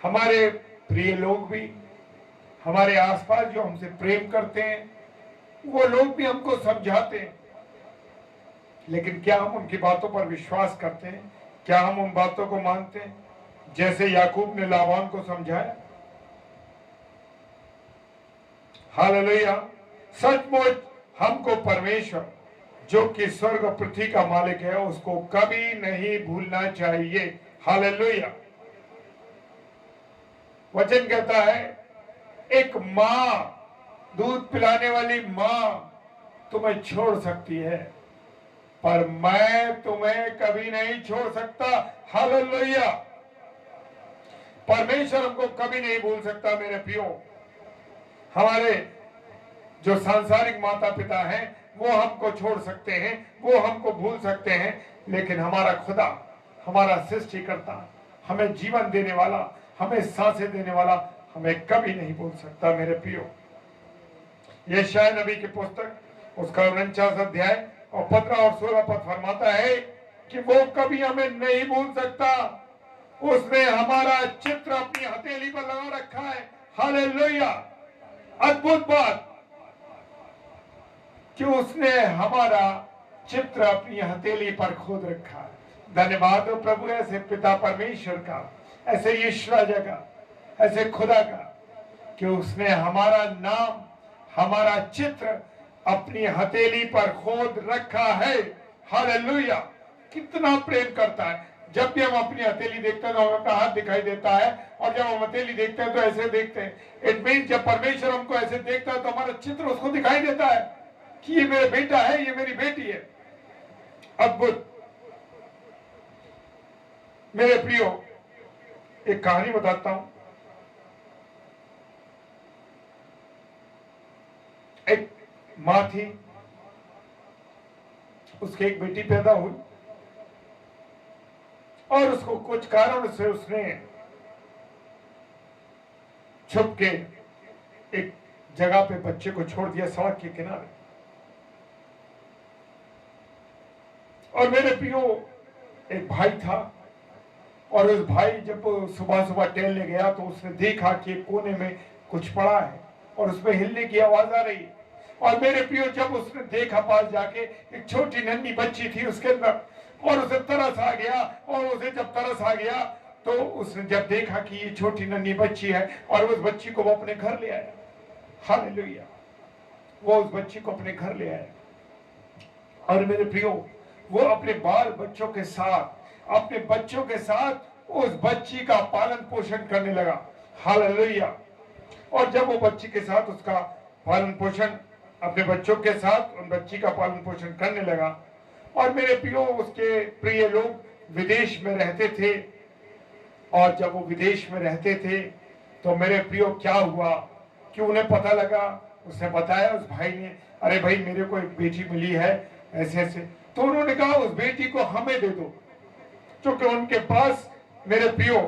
हमारे प्रिय लोग भी, हमारे आसपास जो हमसे प्रेम करते हैं, वो लोग भी हमको समझाते हैं, लेकिन क्या हम उनकी बातों पर विश्वास करते हैं? क्या हम उन बातों को मानते हैं जैसे याकूब ने लाबान को समझाया? हालेलुया। सचमुच हमको परमेश्वर जो कि स्वर्ग और पृथ्वी का मालिक है उसको कभी नहीं भूलना चाहिए। हालेलुया। वचन कहता है एक मां, दूध पिलाने वाली मां तुम्हें छोड़ सकती है, पर मैं तुम्हें कभी नहीं छोड़ सकता। हालेलुया। परमेश्वर हमको कभी नहीं भूल सकता। मेरे प्रियो, हमारे जो सांसारिक माता पिता हैं वो हमको छोड़ सकते हैं, वो हमको भूल सकते हैं, लेकिन हमारा खुदा, हमारा सृष्टिकर्ता, हमें जीवन देने वाला, हमें सांसें देने वाला हमें कभी नहीं भूल सकता। मेरे प्रियो, यशायाह नबी की पुस्तक उसका 49 अध्याय और 15 और 16 पद फरमाता है कि वो कभी हमें नहीं भूल सकता। उसने हमारा चित्र अपनी हथेली पर लगा रखा है। हालेलुया। अद्भुत बात कि उसने हमारा चित्र अपनी हथेली पर खोद रखा है। धन्यवाद हो प्रभु ऐसे पिता परमेश्वर का, ऐसे यीशु राजा का, ऐसे खुदा का कि उसने हमारा नाम, हमारा चित्र अपनी हथेली पर खोद रखा है। हालेलुया। कितना प्रेम करता है। जब भी हम अपनी हथेली देखते हैं तो हमें अपना हाथ दिखाई देता है, और जब हम हथेली देखते हैं तो ऐसे देखते हैं। इट मीन जब परमेश्वर हमको ऐसे देखता है तो हमारा चित्र उसको दिखाई देता है कि ये मेरा बेटा है, ये मेरी बेटी है। अद्भुत। मेरे प्रियो, एक कहानी बताता हूं। एक मां थी, उसकी एक बेटी पैदा हुई और उसको कुछ कारण से उसने छुप के एक जगह पे बच्चे को छोड़ दिया, सड़क के किनारे। और मेरे प्रियो, एक भाई था, और उस भाई जब सुबह सुबह टहलने गया तो उसने देखा कि कोने में कुछ पड़ा है और उसमें हिलने की आवाज आ रही है। और मेरे प्रियो, जब उसने देखा पास जाके, एक छोटी नन्ही बच्ची थी उसके अंदर, और उसे तरस आ गया। और उसे जब तरस आ गया तो उसने जब देखा कि ये छोटी नन्ही बच्ची है, और उस बच्ची को वो अपने घर ले आया। हालेलुया। वो उस बच्ची को अपने घर ले आया, और मेरे प्रियो, वो अपने बाल बच्चों के साथ, अपने बच्चों के साथ उस बच्ची का पालन पोषण करने लगा। हालेलुया। और जब वो बच्ची के साथ उसका पालन पोषण, अपने बच्चों के साथ उन बच्ची का पालन पोषण करने लगा, और मेरे प्रियो, उसके प्रिय लोग विदेश में रहते थे। और जब वो विदेश में रहते थे तो मेरे प्रियो क्या हुआ कि उन्हें पता लगा, उसने बताया उस भाई ने, अरे भाई मेरे को एक बेटी मिली है ऐसे ऐसे। तो उन्होंने कहा उस बेटी को हमें दे दो, क्योंकि उनके पास मेरे प्रियो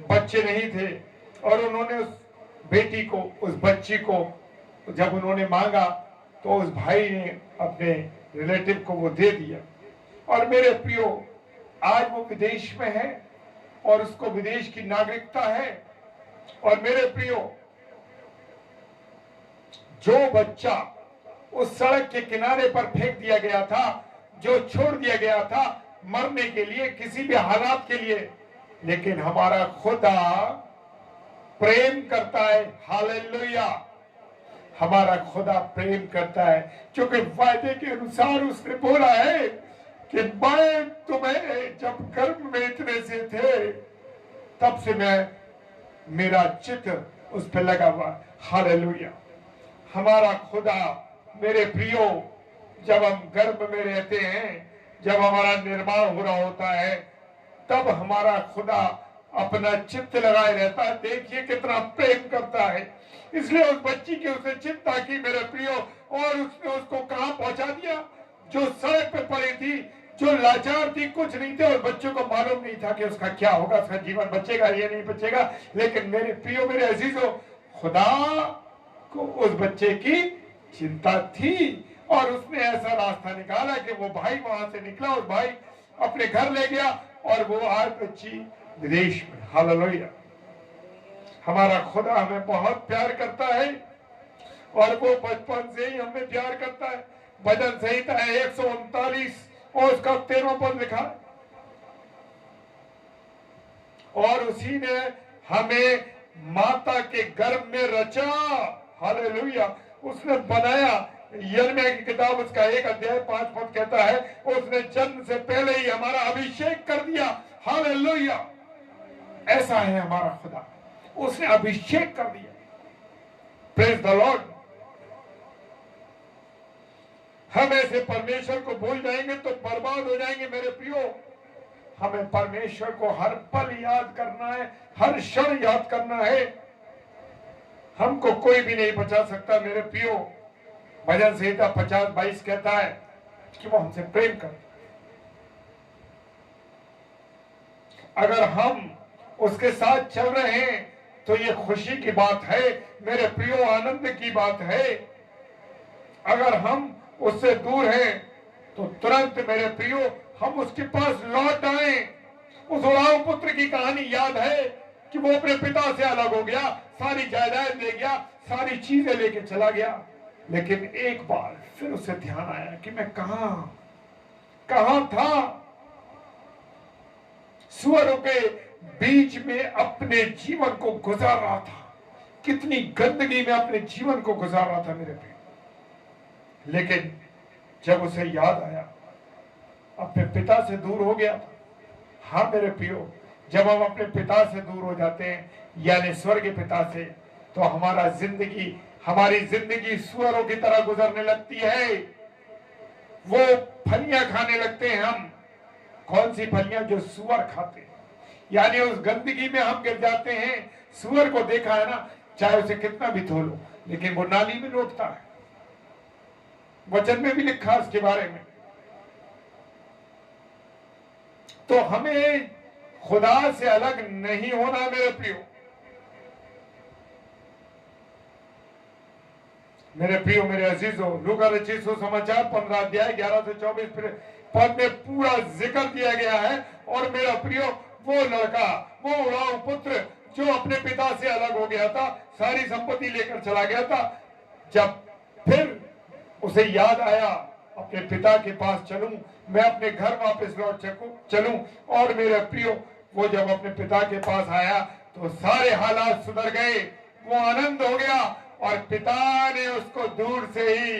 बच्चे नहीं थे। और उन्होंने उस बेटी को, उस बच्ची को जब उन्होंने मांगा तो उस भाई ने अपने रिलेटिव को वो दे दिया। और मेरे प्रियो, आज वो विदेश में है और उसको विदेश की नागरिकता है। और मेरे प्रियो, जो बच्चा उस सड़क के किनारे पर फेंक दिया गया था, जो छोड़ दिया गया था मरने के लिए, किसी भी हालात के लिए, लेकिन हमारा खुदा प्रेम करता है। हालेलुया। हमारा खुदा प्रेम करता है, क्योंकि वायदे के अनुसार उसने बोला है कि मैं तुम्हें जब गर्भ में इतने से थे तब से मेरा चित्त उस पर लगा हुआ। हालेलुया। हमारा खुदा मेरे प्रियो, जब हम गर्भ में रहते हैं, जब हमारा निर्माण हो रहा होता है, तब हमारा खुदा अपना चित्त लगाए रहता है। देखिए कितना प्रेम करता है। इसलिए उस बच्ची की उसने चिंता की मेरे प्रियो, और उसने उसको कहां पहुंचा दिया? जो सड़क पे पड़ी थी, जो लाचार थी, कुछ नहीं थे, और बच्चों को मालूम नहीं था कि उसका क्या होगा, उसका जीवन बचेगा या नहीं बचेगा। लेकिन मेरे प्रियो, मेरे अजीजों, खुदा को उस बच्चे की चिंता थी, और उसने ऐसा रास्ता निकाला कि वो भाई वहां से निकला, और भाई अपने घर ले गया, और वो आज बच्ची विदेश में। हालेलुया। हमारा खुदा हमें बहुत प्यार करता है, और वो बचपन से ही हमें प्यार करता है। भजन संहिता है 139 और उसका 13वां पद लिखा है, और उसी ने हमें माता के गर्भ में रचा। हालेलुया। उसने बनाया। यिर्मयाह की किताब उसका 1 अध्याय 5 पद कहता है, उसने जन्म से पहले ही हमारा अभिषेक कर दिया। हालेलुया। ऐसा है हमारा खुदा, उसने अभिषेक कर दिया। Praise the Lord. हम ऐसे परमेश्वर को भूल जाएंगे तो बर्बाद हो जाएंगे मेरे प्रियो। हमें परमेश्वर को हर पल याद करना है, हर क्षण याद करना है। हमको कोई भी नहीं बचा सकता मेरे प्रियो। भजन संहिता 50:22 कहता है कि वो हमसे प्रेम करता। अगर हम उसके साथ चल रहे हैं तो ये खुशी की बात है मेरे प्रियो, आनंद की बात है। अगर हम उससे दूर हैं तो तुरंत मेरे प्रियो हम उसके पास लौट आए। उस उड़ाऊ पुत्र की कहानी याद है कि वो अपने पिता से अलग हो गया, सारी जायदाद ले गया, सारी चीजें लेके चला गया, लेकिन एक बार फिर उसे ध्यान आया कि मैं कहां था। सुअरों के बीच में अपने जीवन को गुजार रहा था। कितनी गंदगी में अपने जीवन को गुजार रहा था मेरे प्रिय। लेकिन जब उसे याद आया, अपने पिता से दूर हो गया था। हाँ मेरे प्रियो, जब हम अपने पिता से दूर हो जाते हैं, यानी स्वर्ग पिता से, तो हमारी जिंदगी सुअरों की तरह गुजरने लगती है। वो फलियां खाने लगते हैं हम। कौन सी फलियां? जो सुअर खाते हैं। यानी उस गंदगी में हम गिर जाते हैं। सुअर को देखा है ना, चाहे उसे कितना भी धो लो, लेकिन वो नाली में लौटता है। वचन में भी लिखा उसके बारे में। तो हमें खुदा से अलग नहीं होना मेरे प्रियो। मेरे प्रियो, मेरे अजीजों, लूका रचित सुसमाचार 15 अध्याय 11 से 24 पद में पूरा जिक्र दिया गया है। और मेरा प्रियो, वो लड़का, वो उड़ाऊ पुत्र जो अपने पिता से अलग हो गया था, सारी संपत्ति लेकर चला गया था, जब फिर उसे याद आया अपने पिता के पास चलूं, मैं अपने घर वापस लौट चलूं, और मेरे प्रियो वो जब अपने पिता के पास आया तो सारे हालात सुधर गए। वो आनंद हो गया, और पिता ने उसको दूर से ही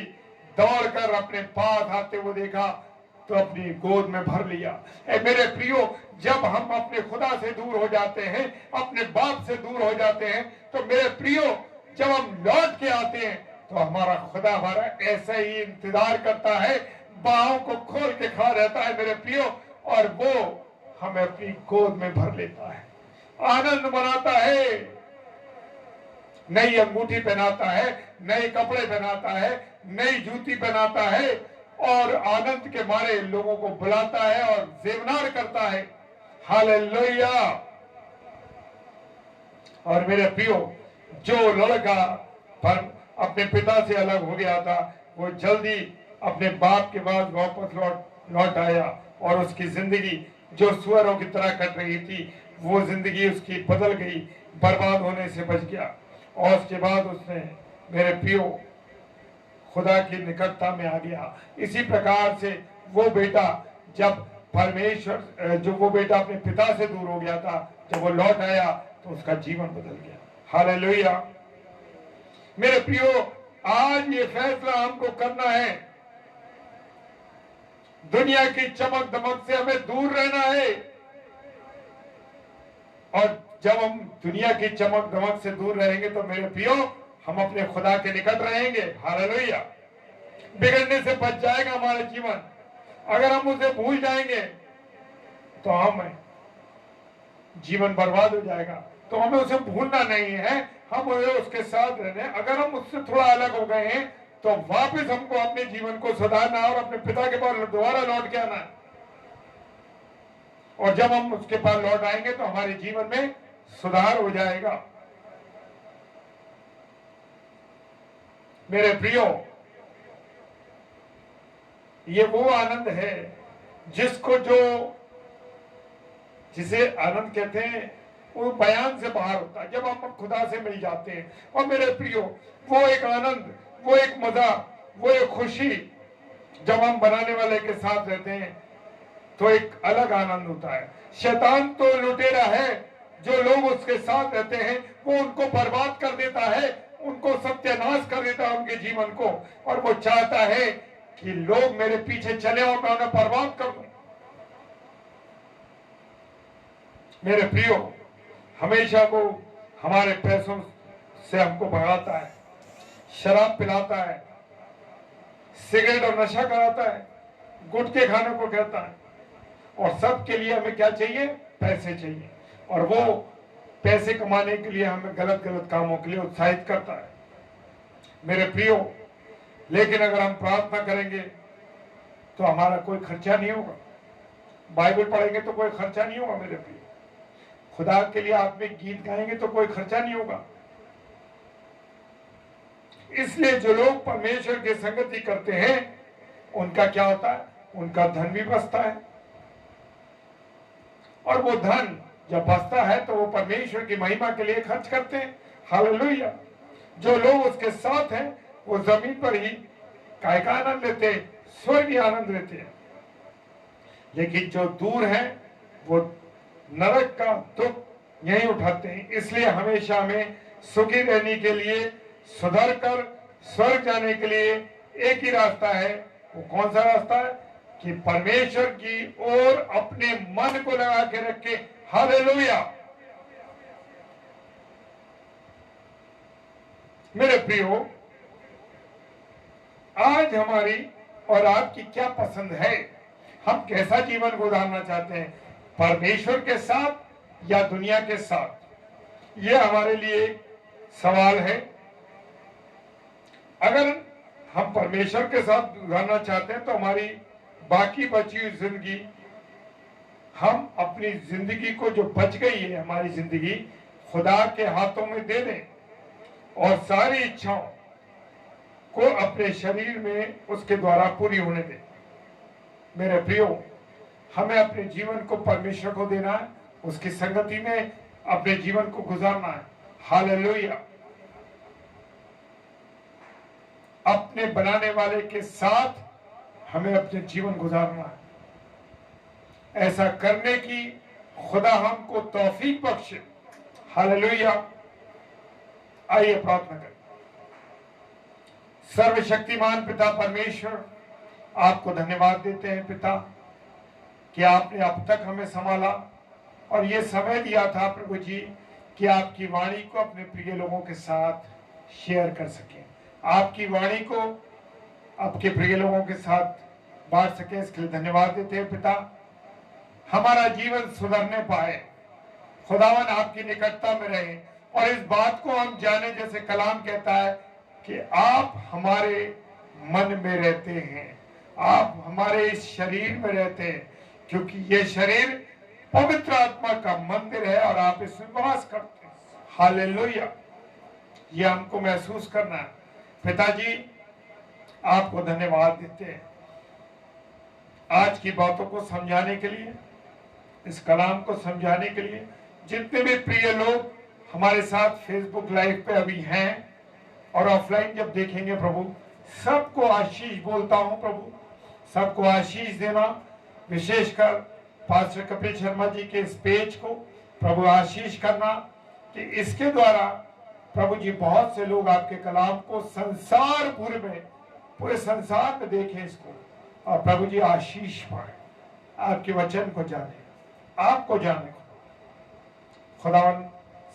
दौड़कर अपने पास आते हुए देखा तो अपनी गोद में भर लिया। मेरे प्रियो, जब हम अपने खुदा से दूर हो जाते हैं, अपने बाप से दूर हो जाते हैं, तो मेरे प्रियो जब हम लौट के आते हैं तो हमारा खुदा हमारा ऐसे ही इंतजार करता है, बाहों को खोल के खड़ा रहता है मेरे प्रियो, और वो हमें अपनी गोद में भर लेता है, आनंद मनाता है, नई अंगूठी पहनाता है, नए कपड़े पहनाता है, नई जूती पहनाता है, और आनंद के मारे लोगों को बुलाता है और जेवनार करता है। हालेलुया। और मेरे प्रियो, जो लड़का पर अपने पिता से अलग हो गया था, वो जल्दी अपने बाप के पास वापस लौट आया, और उसकी जिंदगी जो सुअरों की तरह कट रही थी, वो जिंदगी उसकी बदल गई, बर्बाद होने से बच गया। और उसके बाद उसने मेरे प्रियो खुदा की निकटता में आ गया। इसी प्रकार से वो बेटा जब परमेश्वर जो वो बेटा अपने पिता से दूर हो गया था, जब वो लौट आया तो उसका जीवन बदल गया। हालेलुया। मेरे प्रियो, आज ये फैसला हमको करना है, दुनिया की चमक दमक से हमें दूर रहना है। और जब हम दुनिया की चमक दमक से दूर रहेंगे तो मेरे प्रियो हम अपने खुदा के निकट रहेंगे। हालेलुया। बिगड़ने से बच जाएगा हमारा जीवन। अगर हम उसे भूल जाएंगे तो हम जीवन बर्बाद हो जाएगा। तो हमें उसे भूलना नहीं है, हम उसके साथ रहने। अगर हम उससे थोड़ा अलग हो गए हैं तो वापस हमको अपने जीवन को सुधारना और अपने पिता के पास दोबारा लौट के आना है। और जब हम उसके पास लौट आएंगे तो हमारे जीवन में सुधार हो जाएगा। मेरे प्रियो, ये वो आनंद है जिसे आनंद कहते हैं, वो बयान से बाहर होता है जब हम खुदा से मिल जाते हैं। और मेरे प्रियो, वो एक आनंद, वो एक मजा, वो एक खुशी जब हम बनाने वाले के साथ रहते हैं तो एक अलग आनंद होता है। शैतान तो लुटेरा है, जो लोग उसके साथ रहते हैं वो उनको बर्बाद कर देता है, उनको सत्यानाश कर देता है उनके जीवन को। और वो चाहता है कि लोग मेरे पीछे चले और मैं उन्हें बर्बाद कर दूं। मेरे प्रियो, हमेशा वो हमारे पैसों से हमको भगाता है, शराब पिलाता है, सिगरेट और नशा कराता है, गुटखे खाने को कहता है। और सबके लिए हमें क्या चाहिए? पैसे चाहिए। और वो पैसे कमाने के लिए हमें गलत गलत कामों के लिए उत्साहित करता है। मेरे प्रियो, लेकिन अगर हम प्रार्थना करेंगे तो हमारा कोई खर्चा नहीं होगा, बाइबल पढ़ेंगे तो कोई खर्चा नहीं होगा। मेरे प्रियो, खुदा के लिए आत्मिक गीत गाएंगे तो कोई खर्चा नहीं होगा। इसलिए जो लोग परमेश्वर की संगति करते हैं उनका क्या होता है? उनका धन भी बचता है। और वो धन जब बचता है तो वो परमेश्वर की महिमा के लिए खर्च करते हैं। हालेलुया। जो लोग उसके साथ हैं वो जमीन पर ही काय का आनंद लेते हैं, स्वर्गीय आनंद लेते हैं। लेकिन जो दूर है वो नरक का दुख यही उठाते हैं। इसलिए हमेशा हमें सुखी रहने के लिए, सुधर कर स्वर्ग जाने के लिए एक ही रास्ता है। वो कौन सा रास्ता है? कि परमेश्वर की ओर अपने मन को लगा के रखे। हालेलुया। मेरे प्रियो, आज हमारी और आपकी क्या पसंद है? हम कैसा जीवन गुजारना चाहते हैं, परमेश्वर के साथ या दुनिया के साथ? यह हमारे लिए सवाल है। अगर हम परमेश्वर के साथ गुजारना चाहते हैं तो हमारी बाकी बची हुई जिंदगी, हम अपनी जिंदगी को, जो बच गई है हमारी जिंदगी, खुदा के हाथों में दे दें और सारी इच्छाओं को अपने शरीर में उसके द्वारा पूरी होने दें। मेरे प्रियो, हमें अपने जीवन को परमेश्वर को देना है, उसकी संगति में अपने जीवन को गुजारना है। हालेलुया। अपने बनाने वाले के साथ हमें अपने जीवन गुजारना है। ऐसा करने की खुदा हमको तौफीक बख्शे। हालेलुया। आइए प्रार्थना करें। सर्वशक्तिमान पिता परमेश्वर, आपको धन्यवाद देते हैं पिता कि आपने अब तक हमें संभाला और ये समय दिया था प्रभु जी कि आपकी वाणी को अपने प्रिय लोगों के साथ शेयर कर सकें, आपकी वाणी को आपके प्रिय लोगों के साथ बांट सके। इसके लिए धन्यवाद देते हैं पिता। हमारा जीवन सुधरने पाए, खुदावन आपकी निकटता में रहे और इस बात को हम जाने, जैसे कलाम कहता है कि आप हमारे मन में रहते हैं, आप हमारे इस शरीर में रहते हैं, क्योंकि ये शरीर पवित्र आत्मा का मंदिर है और आप इसमें वास करते हैं। हालेलुया। ये हमको महसूस करना है पिताजी। आपको धन्यवाद देते हैं आज की बातों को समझाने के लिए, इस कलाम को समझाने के लिए, जितने भी प्रिय लोग हमारे साथ फेसबुक लाइव पे अभी हैं और ऑफलाइन जब देखेंगे प्रभु, सबको आशीष बोलता हूं प्रभु, सबको आशीष देना। विशेषकर पास्टर कपिल शर्मा जी के इस पेज को प्रभु आशीष करना कि इसके द्वारा प्रभु जी बहुत से लोग आपके कलाम को संसार भर में, पूरे संसार में देखें इसको, और प्रभु जी आशीष पाए, आपके वचन को जाने, आपको जाने। खुदावन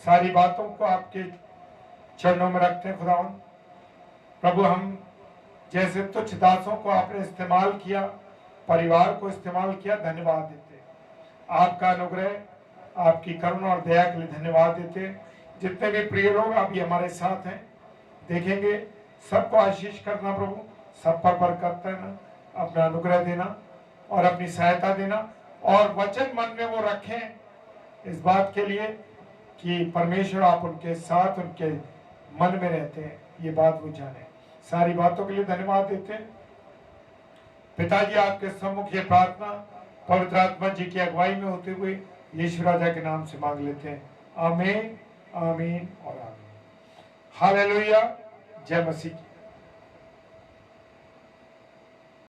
सारी बातों को आपके चरणों में रखते हैं। खुदावन प्रभु, हम जैसे तुच्छ दासों को आपने इस्तेमाल किया, परिवार को इस्तेमाल किया, धन्यवाद देते। आपका अनुग्रह, आपकी करुणा और दया के लिए धन्यवाद देते। जितने भी प्रिय लोग अभी हमारे साथ हैं, देखेंगे, सबको आशीष करना प्रभु, सब पर बरकत देना, अपना अनुग्रह देना और अपनी सहायता देना, और वचन मन में वो रखें इस बात के लिए कि परमेश्वर आप उनके साथ, उनके मन में रहते हैं, ये बात वो जाने। सारी बातों के लिए धन्यवाद देते हैं। पिताजी, आपके सम्मुख ये प्रार्थना पवित्र आत्मा जी की अगुवाई में होते हुए यीशु राजा के नाम से मांग लेते हैं। आमीन, आमीन और आमीन। हालेलुया। जय मसीह।